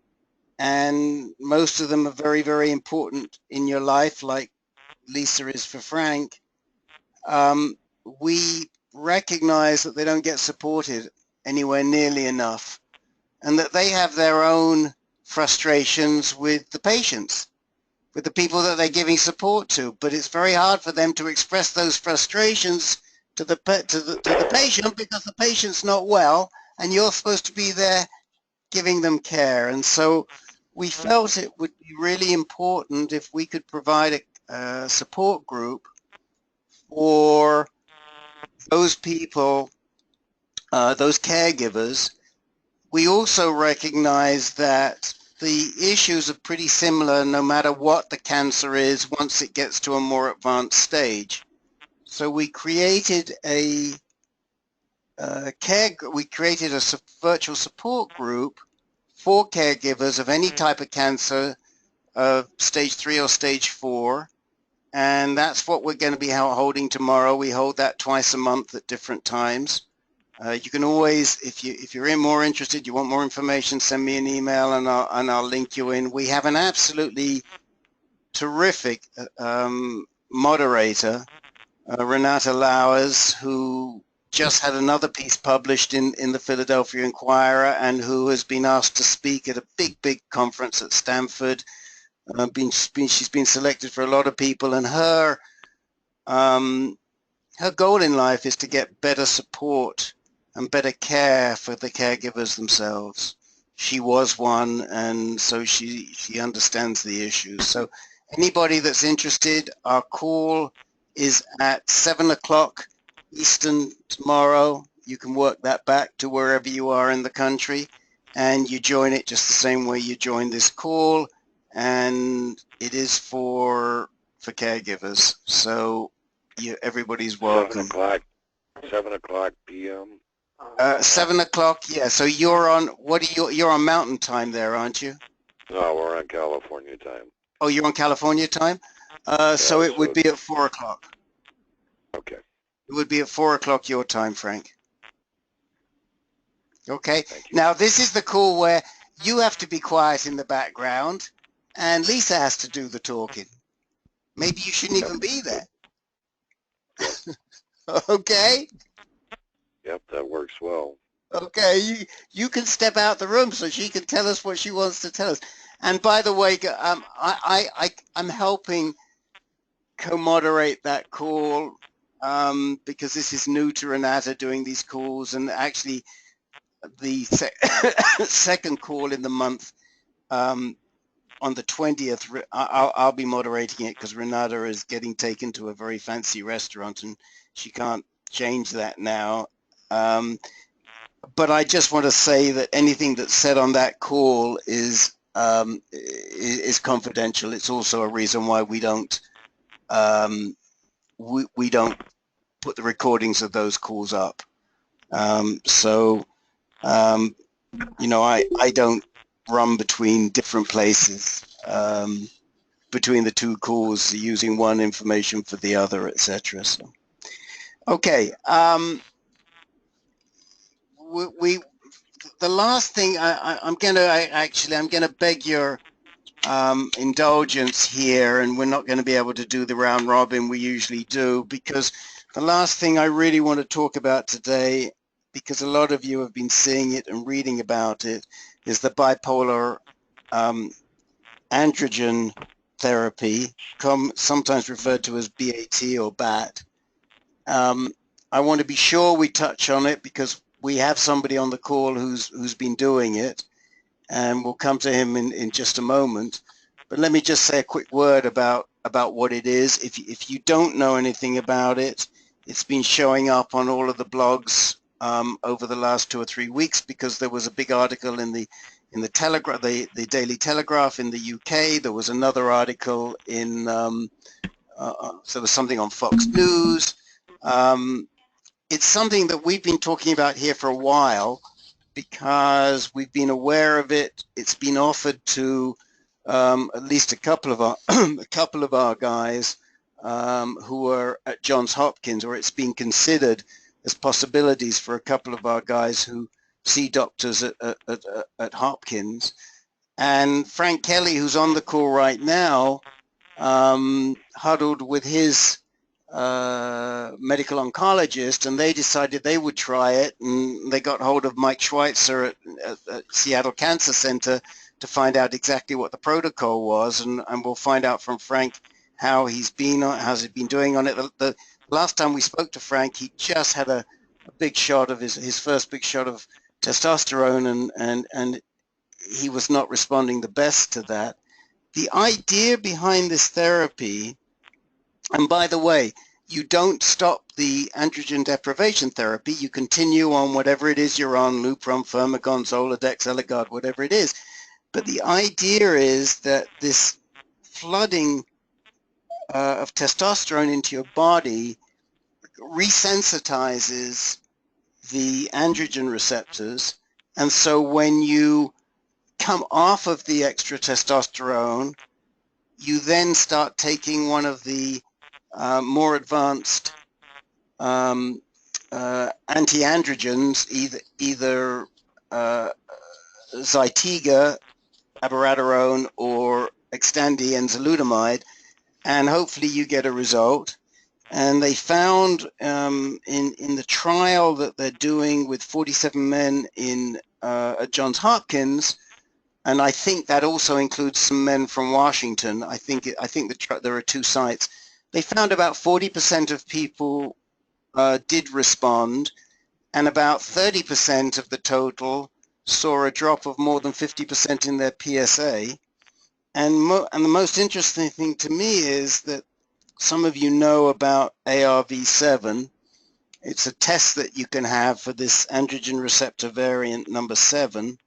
and most of them are very, very important in your life, like Lisa is for Frank, we recognize that they don't get supported anywhere nearly enough, and that they have their own frustrations with the patients, with the people that they're giving support to, but it's very hard for them to express those frustrations to the patient because the patient's not well, and you're supposed to be there giving them care. And so we felt it would be really important if we could provide a support group for those people, those caregivers. We also recognize that the issues are pretty similar no matter what the cancer is once it gets to a more advanced stage. So we created a virtual support group for caregivers of any type of cancer, stage 3 or stage 4. And that's what we're going to be holding tomorrow. We hold that twice a month at different times. You can always, if you're more interested, you want more information, send me an email and I'll link you in. We have an absolutely terrific moderator, Renata Lauers, who just had another piece published in the Philadelphia Inquirer and who has been asked to speak at a big conference at Stanford. She's been selected for a lot of people, and her goal in life is to get better support and better care for the caregivers themselves. She was one, and so she understands the issues. So anybody that's interested, our call is at 7 o'clock Eastern tomorrow. You can work that back to wherever you are in the country, and you join it just the same way you join this call. And it is for caregivers, so everybody's welcome. 7 o'clock p.m. 7 o'clock, yeah. So you're on you're on Mountain Time there, aren't you? No, we're on California time. Oh, you're on California time. So it would be at 4 o'clock. Okay. It would be at 4 o'clock your time, Frank. Okay. Now this is the call where you have to be quiet in the background. And Lisa has to do the talking. Maybe you shouldn't even be there. Okay? Yep, that works well. Okay, you can step out the room so she can tell us what she wants to tell us. And by the way, I'm helping co-moderate that call because this is new to Renata doing these calls, and actually the second call in the month on the 20th, I'll be moderating it because Renata is getting taken to a very fancy restaurant and she can't change that now. But I just want to say that anything that's said on that call is confidential. It's also a reason why we don't we don't put the recordings of those calls up. You know, I don't run between different places between the two calls, using one information for the other, etc. So, okay. The last thing I'm gonna beg your indulgence here, and we're not going to be able to do the round robin we usually do, because the last thing I really want to talk about today because a lot of you have been seeing it and reading about it, is the bipolar androgen therapy, sometimes referred to as BAT or BAT. I want to be sure we touch on it because we have somebody on the call who's been doing it, and we'll come to him in just a moment. But let me just say a quick word about what it is. If you don't know anything about it, it's been showing up on all of the blogs over the last 2 or 3 weeks because there was a big article in the Telegraph, the Daily Telegraph in the UK. There was another article in so there was something on Fox News. It's something that we've been talking about here for a while because we've been aware of it. It's been offered to at least a couple of our guys who are at Johns Hopkins, or it's been considered as possibilities for a couple of our guys who see doctors at Hopkins. And Frank Kelly, who's on the call right now, huddled with his medical oncologist, and they decided they would try it, and they got hold of Mike Schweitzer at Seattle Cancer Center to find out exactly what the protocol was, and we'll find out from Frank how's he been doing on it. The last time we spoke to Frank, he just had a big shot of his first big shot of testosterone, and he was not responding the best to that. The idea behind this therapy, and by the way, you don't stop the androgen deprivation therapy. You continue on whatever it is you're on, Lupron, Firmagon, Zoladex, Eligard, whatever it is. But the idea is that this flooding of testosterone into your body resensitizes the androgen receptors. And so when you come off of the extra testosterone, you then start taking one of the more advanced anti-androgens, either Zytiga, abiraterone, or Xtandi, enzalutamide, and hopefully you get a result. And they found in the trial that they're doing with 47 men at Johns Hopkins, and I think that also includes some men from Washington. I think there are 2 sites. They found about 40% of people did respond, and about 30% of the total saw a drop of more than 50% in their PSA. And the most interesting thing to me is that some of you know about ARV7. It's a test that you can have for this androgen receptor variant number 7.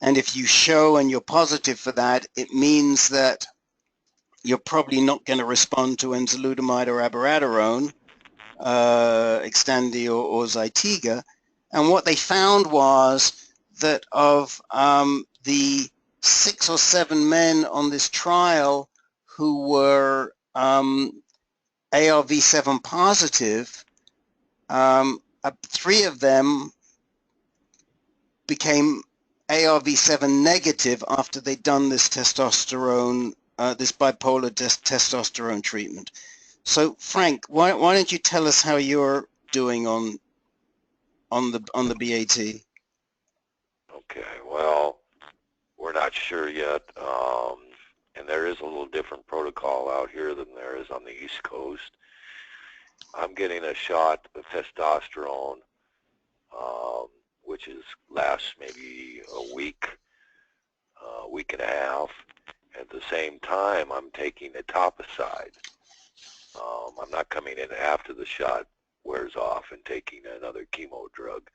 And if you show and you're positive for that, it means that you're probably not going to respond to enzalutamide or abiraterone, Xtandi or Zytiga. And what they found was that of the 6 or 7 men on this trial who were ARV7 positive, 3 of them became ARV7 negative after they'd done this testosterone, this bipolar testosterone treatment. So Frank, why don't you tell us how you're doing on the BAT? Okay, well, we're not sure yet, and there is a little different protocol out here than there is on the East Coast. I'm getting a shot of testosterone, which lasts maybe a week and a half. At the same time, I'm taking etoposide. I'm not coming in after the shot wears off and taking another chemo drug.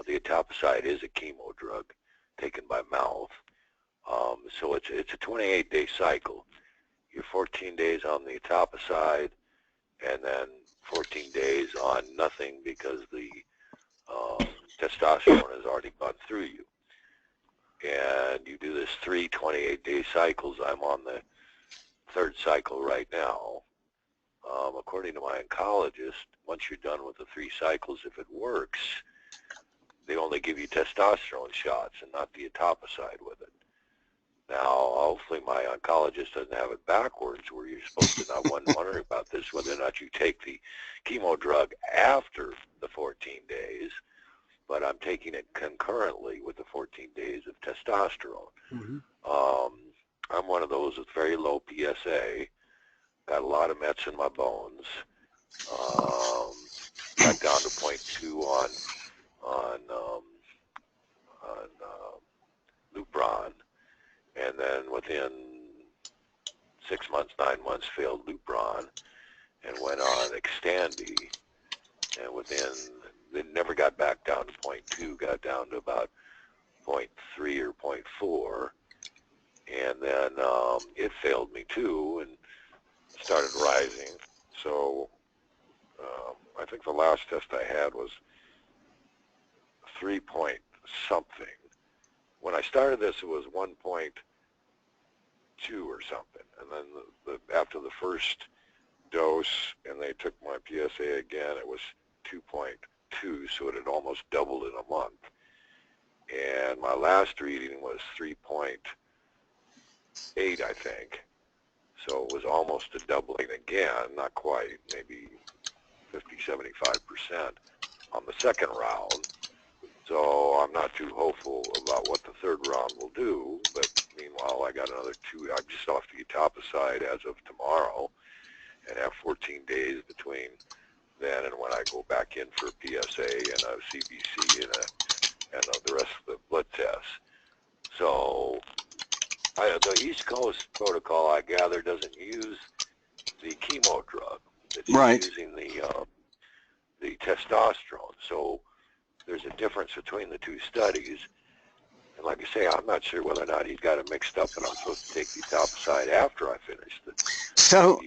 The etoposide is a chemo drug taken by mouth. So it's a 28-day cycle. You're 14 days on the etoposide and then 14 days on nothing because the testosterone has already gone through you. And you do this 3 28-day cycles. I'm on the 3rd cycle right now. According to my oncologist, once you're done with the 3 cycles, if it works, they only give you testosterone shots and not the etoposide with it. Now, hopefully my oncologist doesn't have it backwards where you're supposed to not wondering about this, whether or not you take the chemo drug after the 14 days, but I'm taking it concurrently with the 14 days of testosterone. I'm one of those with very low PSA, got a lot of Mets in my bones, got down to 0.2 on Lupron, and then within 6 months, 9 months, failed Lupron, and went on Xtandi, and they never got back down to 0.2, got down to about 0.3 or 0.4, and then it failed me too, and started rising. So I think the last test I had was 3 point something. When I started this, it was 1.2 or something, and then after the first dose, and they took my PSA again, it was 2.2, so it had almost doubled in a month. And my last reading was 3.8, I think. So it was almost a doubling again, not quite, maybe 50, 75% on the second round. So I'm not too hopeful about what the third round will do, but meanwhile I got another 2, I'm just off the etoposide as of tomorrow, and have 14 days between then and when I go back in for a PSA and a CBC and the rest of the blood tests. So the East Coast protocol, I gather, doesn't use the chemo drug. It's using the testosterone. So there's a difference between the two studies. And like I say, I'm not sure whether or not he's got it mixed up and I'm supposed to take the etoposide after I finish the So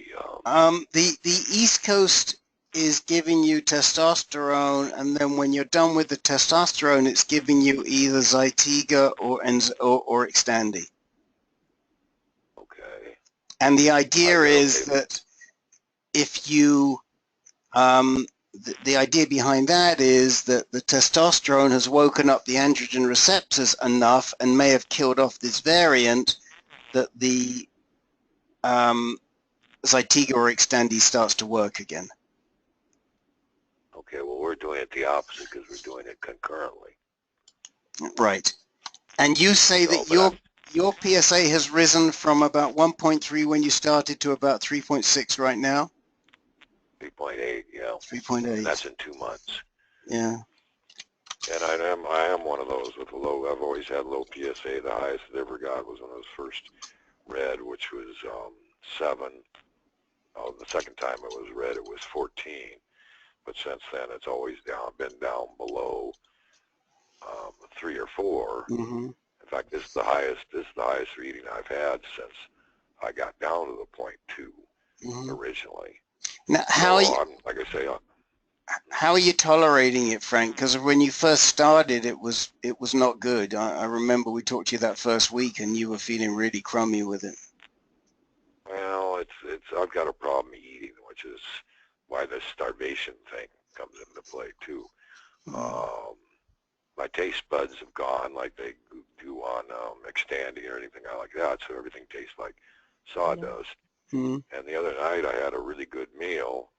the East Coast is giving you testosterone, and then when you're done with the testosterone, it's giving you either Zytiga or Xtandi. Okay. And the idea is that if you, the idea behind that is that the testosterone has woken up the androgen receptors enough and may have killed off this variant that the Zytiga or Xtandi starts to work again. Okay, well, we're doing it the opposite because we're doing it concurrently. Right. And you say that your PSA has risen from about 1.3 when you started to about 3.6 right now? 3.8, yeah. 3.8. And that's in 2 months. Yeah. And I am one of those with a low, I've always had low PSA. The highest it ever got was when I was first read, which was 7. Oh, the second time it was read, it was 14. But since then, it's always been down below 3 or 4. Mm-hmm. In fact, this is the highest reading I've had since I got down to the 0.2 originally. Now, how like I say, how are you tolerating it, Frank? Because when you first started, it was not good. I remember we talked to you that first week, and you were feeling really crummy with it. Well, I've got a problem eating, which is why this starvation thing comes into play too. My taste buds have gone like they do on Xtandi or anything like that, so everything tastes like sawdust. And the other night I had a really good meal,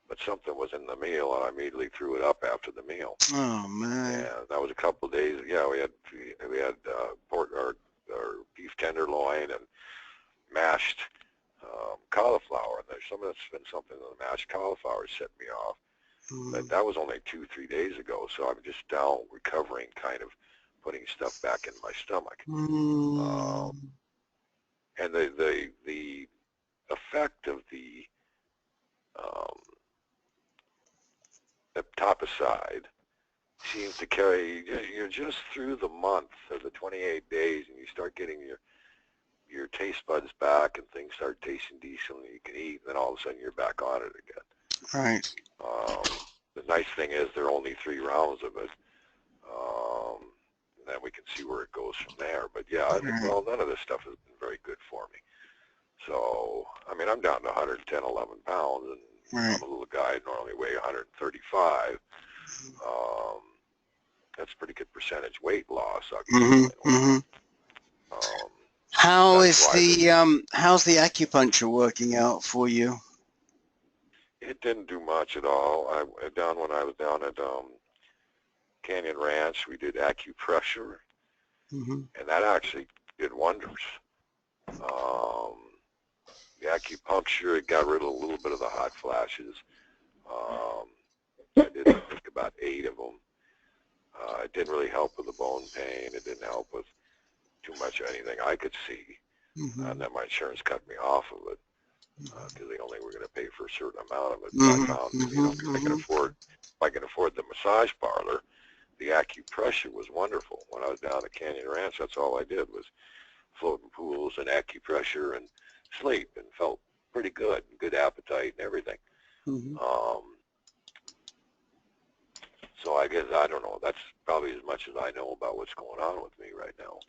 but something was in the meal and I immediately threw it up after the meal. Oh man! And that was a couple of days. Yeah, we had pork or beef tenderloin and mashed cauliflower. And there's been something in the mashed cauliflower set me off. But that was only 2-3 days ago, so I'm just now recovering, kind of putting stuff back in my stomach. And the effect of the etoposide seems to carry. You're just through the month of the 28 days, and you start getting your taste buds back, and things start tasting decent, and you can eat, and then all of a sudden you're back on it again. Right. The nice thing is there are only 3 rounds of it, and then we can see where it goes from there. But yeah, well, none of this stuff has been very good for me. So, I mean, I'm down to 110, 11 pounds, and I'm a little guy, normally weigh 135. That's a pretty good percentage weight loss. How's the acupuncture working out for you? It didn't do much at all. When I was down at Canyon Ranch, we did acupressure, and that actually did wonders. The acupuncture, it got rid of a little bit of the hot flashes. I did, I think, about 8 of them. It didn't really help with the bone pain. It didn't help with too much of anything I could see. And then my insurance cut me off of it because they only were going to pay for a certain amount of it. I found, you know, if I can afford the massage parlor, the acupressure was wonderful. When I was down at Canyon Ranch, that's all I did was floating pools and acupressure and sleep, and felt pretty good, good appetite and everything. So I guess, I don't know, that's probably as much as I know about what's going on with me right now.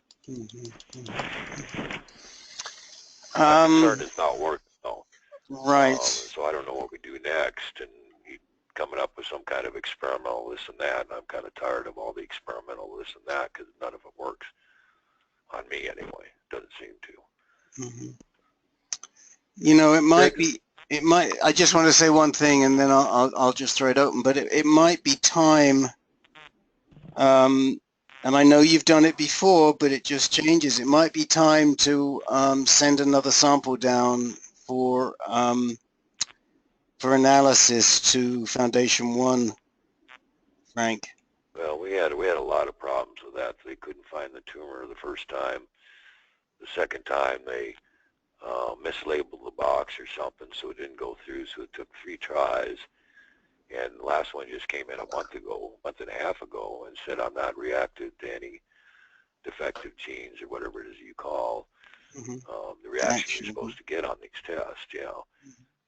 I'm concerned it's not working though. Right. So I don't know what we do next, and coming up with some kind of experimental this and that, and I'm kind of tired of all the experimental this and that because none of it works on me anyway. Doesn't seem to. You know, it might be, I just want to say one thing and then I'll just throw it open, but it might be time, and I know you've done it before, but it just changes. It might be time to send another sample down for analysis to Foundation 1, Frank. Well, we had a lot of problems with that. They couldn't find the tumor the first time. The second time they mislabeled the box or something, so it didn't go through, so it took 3 tries. And the last one just came in a month and a half ago, and said I'm not reactive to any defective genes or whatever it is you call the reaction you're supposed to get on these tests. Yeah.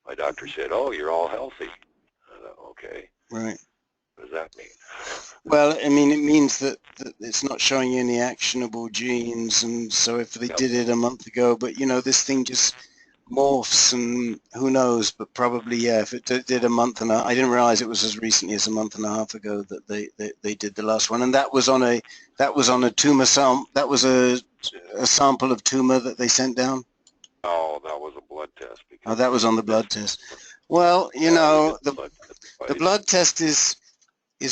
My doctor said, "Oh, you're all healthy." I thought, okay. Right. What does that mean? Well, I mean, it means that it's not showing any actionable genes, and so if they did it a month ago, but you know, this thing just morphs, and who knows, but probably, yeah, if it did a month and I didn't realize it was as recently as a month and a half ago that they did the last one, and that was on a tumor sample. That was a sample of tumor that they sent down. Oh, that was a blood test. Oh, that was on the blood test. Well, you know, the blood test is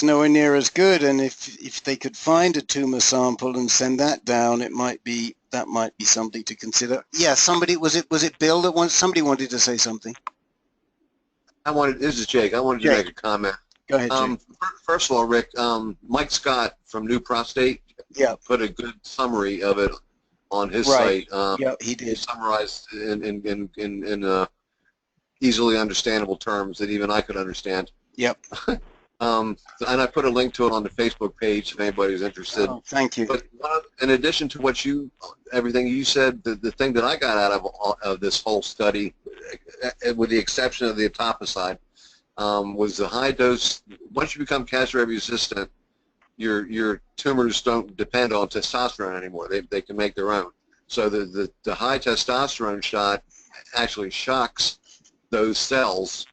nowhere near as good, and if they could find a tumor sample and send that down, that might be something to consider. Yeah, somebody was it Bill that somebody wanted to say something. This is Jake. I wanted to make a comment. Go ahead, Jake. First of all, Rick, Mike Scott from New Prostate put a good summary of it on his site. Yeah, he did. Summarized in easily understandable terms that even I could understand. Yep. And I put a link to it on the Facebook page if anybody's interested. Oh, thank you. But in addition to everything you said, the thing that I got out of this whole study, with the exception of the etoposide, was the high dose. Once you become castrate resistant, your tumors don't depend on testosterone anymore. They can make their own. So the high testosterone shot actually shocks those cells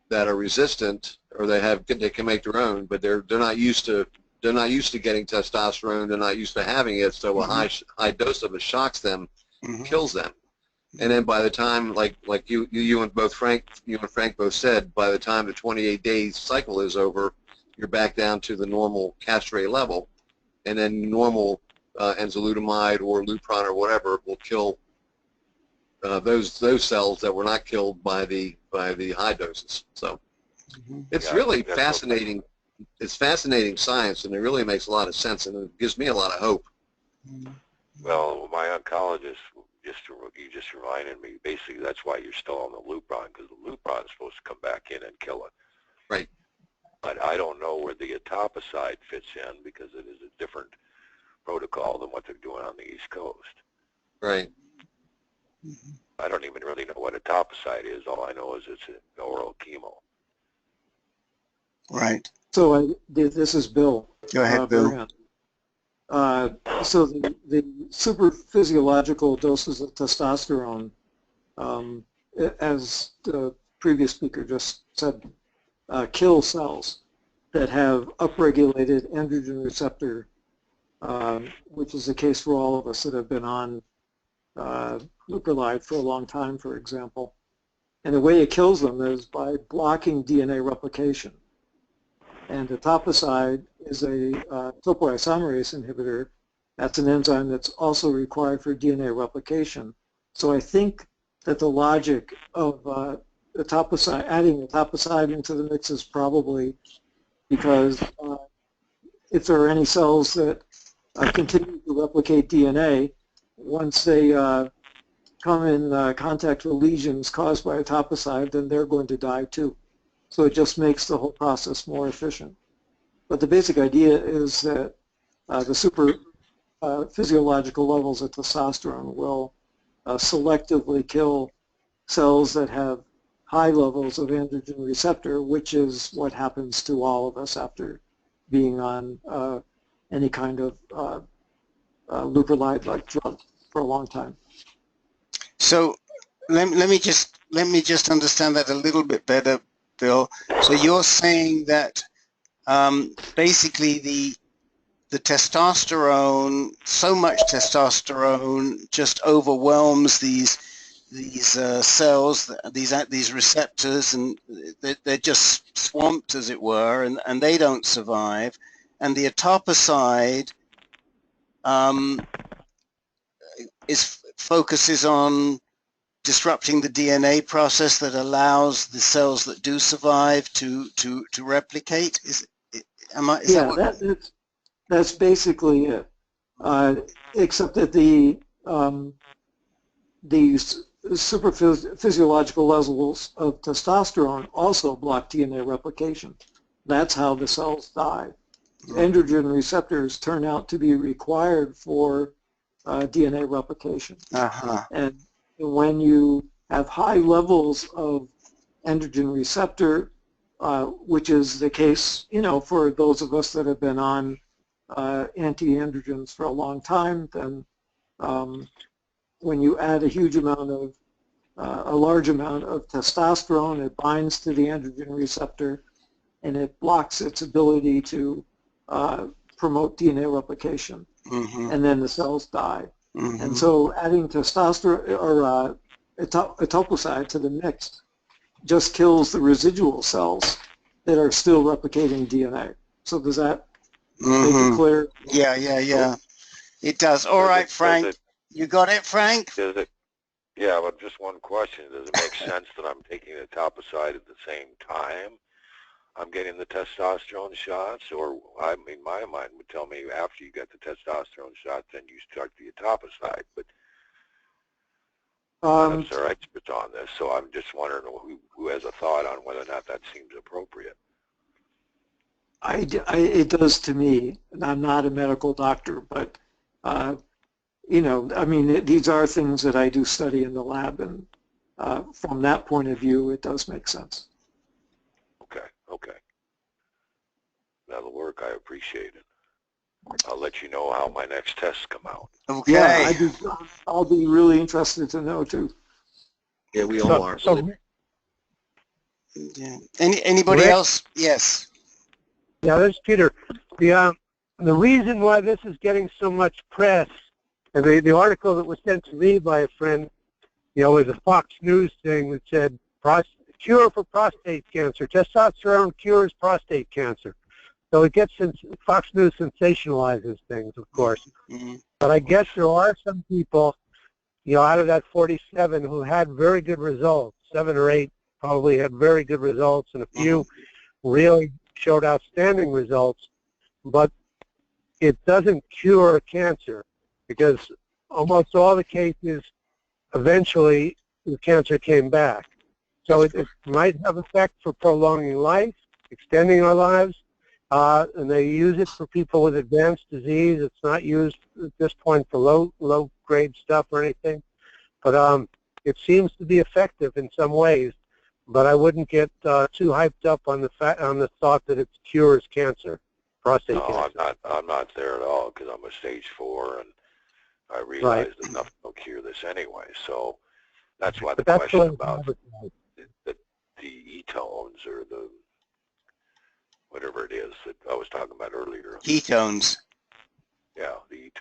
that are resistant, or they can make their own, but they're not used to getting testosterone. They're not used to having it. So a high dose of it shocks them, kills them, and then by the time, like you and Frank both said, by the time the 28-day cycle is over, you're back down to the normal castrate level, and then normal enzalutamide or Lupron or whatever will kill those cells that were not killed by the high doses. So it's really fascinating. It's fascinating science, and it really makes a lot of sense, and it gives me a lot of hope. Well, my oncologist you just reminded me. Basically, that's why you're still on the Lupron, because the Lupron is supposed to come back in and kill it. Right. But I don't know where the etoposide fits in, because it is a different protocol than what they're doing on the East Coast. Right. I don't even really know what etoposide is. All I know is it's an oral chemo. Right. So this is Bill. Go ahead, Bill. So the super physiological doses of testosterone, as the previous speaker just said, kill cells that have upregulated androgen receptor, which is the case for all of us that have been on leuprolide for a long time, for example. And the way it kills them is by blocking DNA replication. And etoposide is a topoisomerase inhibitor. That's an enzyme that's also required for DNA replication. So I think that the logic of adding etoposide into the mix is probably because if there are any cells that continue to replicate DNA, once they come in contact with lesions caused by etoposide, then they're going to die too. So it just makes the whole process more efficient. But the basic idea is that the super physiological levels of testosterone will selectively kill cells that have high levels of androgen receptor, which is what happens to all of us after being on any kind of leuprolide-like drug for a long time. So let me just understand that a little bit better, Bill. So you're saying that basically the testosterone, so much testosterone just overwhelms these cells, these receptors, and they're just swamped, as it were, and they don't survive. And the etoposide focuses on disrupting the DNA process that allows the cells that do survive to replicate. That's basically it. Except that the super physiological levels of testosterone also block DNA replication. That's how the cells die. Androgen receptors turn out to be required for DNA replication. And when you have high levels of androgen receptor, which is the case, for those of us that have been on anti-androgens for a long time, then when you add a large amount of testosterone, it binds to the androgen receptor and it blocks its ability to promote DNA replication, and then the cells die. And so adding testosterone or etoposide to the mix just kills the residual cells that are still replicating DNA. So does that make it clear? Yeah. It does. All right, Frank. You got it, Frank? Yeah, but just one question. Does it make sense that I'm taking the etoposide at the same time I'm getting the testosterone shots? Or, I mean, my mind would tell me after you get the testosterone shot, then you start the etoposide. But perhaps they're experts on this, so I'm just wondering who has a thought on whether or not that seems appropriate. It does to me, and I'm not a medical doctor, but I mean, these are things that I do study in the lab, and from that point of view, it does make sense. Okay. That'll work. I appreciate it. I'll let you know how my next tests come out. Okay. Yeah, I'll be really interested to know too. Yeah, we all are. Yeah. Anybody else? Yes. Yeah, this is Peter. The reason why this is getting so much press, and the article that was sent to me by a friend, was a Fox News thing that said cure for prostate cancer. Testosterone cures prostate cancer. So it gets, Fox News sensationalizes things, of course. But I guess there are some people, out of that 47 who had very good results. 7 or 8 probably had very good results, and a few really showed outstanding results. But it doesn't cure cancer, because almost all the cases, eventually, the cancer came back. So it might have effect for prolonging life, extending our lives, and they use it for people with advanced disease. It's not used at this point for low-grade stuff or anything. But it seems to be effective in some ways. But I wouldn't get too hyped up on the thought that it cures cancer, prostate cancer. No, I'm not there at all, because I'm a stage 4, and I realize that nothing will cure this anyway. So that's why the question about the ketones or the whatever it is that I was talking about earlier. Ketones. Yeah, the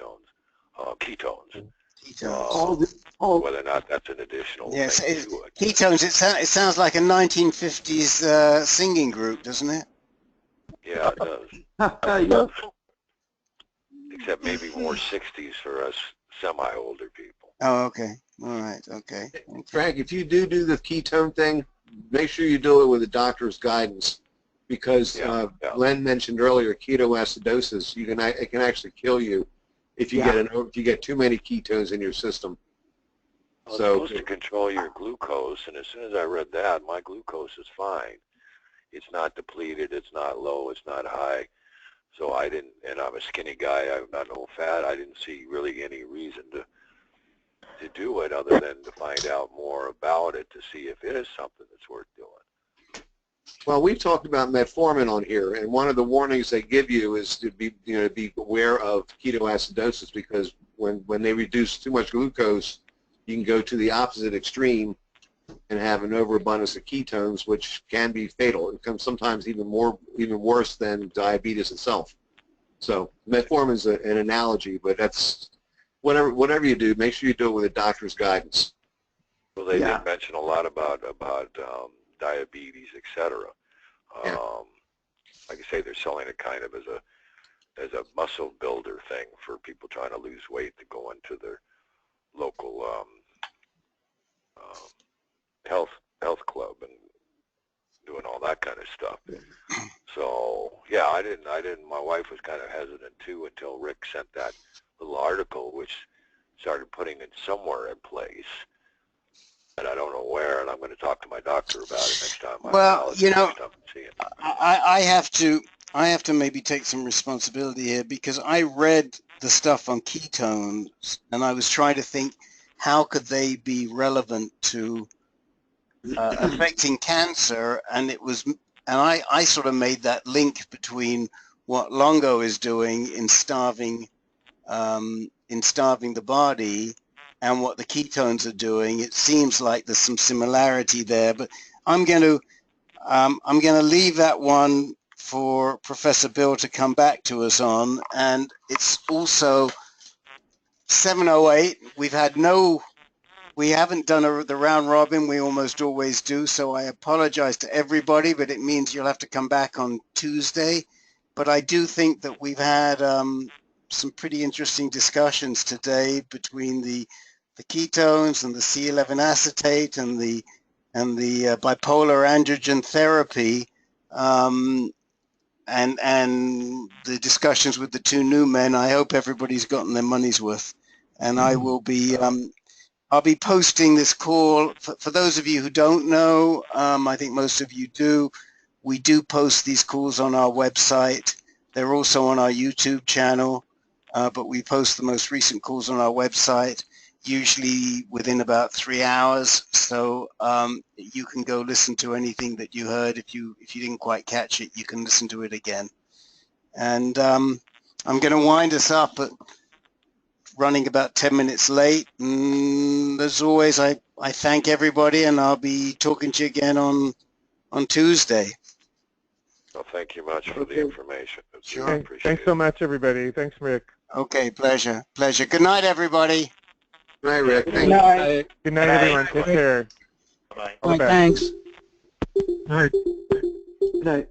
ketones. Ketones. Whether or not that's an additional Yes, thing to it. Ketones. It sounds like a 1950s singing group, doesn't it? Yeah, it does. Yeah. Except maybe more 60s for us semi-older people. Oh, okay. All right. Okay. Frank, if you do the ketone thing, make sure you do it with a doctor's guidance, because Len mentioned earlier ketoacidosis. It can actually kill you if you get too many ketones in your system. Well, it's supposed to control your glucose, and as soon as I read that, my glucose is fine. It's not depleted, it's not low, it's not high. So I didn't, and I'm a skinny guy, I've got no fat, I didn't see really any reason to do it other than to find out more about it to see if it is something that's worth doing. Well, we've talked about metformin on here, and one of the warnings they give you is to be aware of ketoacidosis, because when they reduce too much glucose, you can go to the opposite extreme and have an overabundance of ketones, which can be fatal. It becomes sometimes even worse than diabetes itself. So metformin is an analogy, but that's whatever you do, make sure you do it with a doctor's guidance. Well, they did mention a lot about diabetes, etc. Like I say, they're selling it kind of as a muscle builder thing for people trying to lose weight to go into their local health club and doing all that kind of stuff. So yeah, I didn't. My wife was kind of hesitant too until Rick sent that little article, which started putting it somewhere in place, and I don't know where. And I'm going to talk to my doctor about it next time. Well, I have to maybe take some responsibility here, because I read the stuff on ketones and I was trying to think, how could they be relevant to affecting cancer? And I sort of made that link between what Longo is doing in starving the body and what the ketones are doing. It seems like there's some similarity there, but I'm going to leave that one for Professor Bill to come back to us on. And it's also 7:08. We haven't done the round robin. We almost always do. So I apologize to everybody, but it means you'll have to come back on Tuesday. But I do think that we've had some pretty interesting discussions today between the ketones and the C11 acetate and the bipolar androgen therapy, and the discussions with the two new men. I hope everybody's gotten their money's worth, and I will be I'll be posting this call. For those of you who don't know, I think most of you do, we do post these calls on our website. They're also on our YouTube channel, but we post the most recent calls on our website, usually within about 3 hours. So you can go listen to anything that you heard. If you didn't quite catch it, you can listen to it again. And I'm going to wind us up at running about 10 minutes late. As always, I thank everybody, and I'll be talking to you again on Tuesday. Well, thank you much for the information. Sure. Thanks so much, everybody. Thanks, Rick. Okay, pleasure. Good night, everybody. Good night, Rick. Good night. Good night, everyone. Take care. Bye. Thanks. Good night.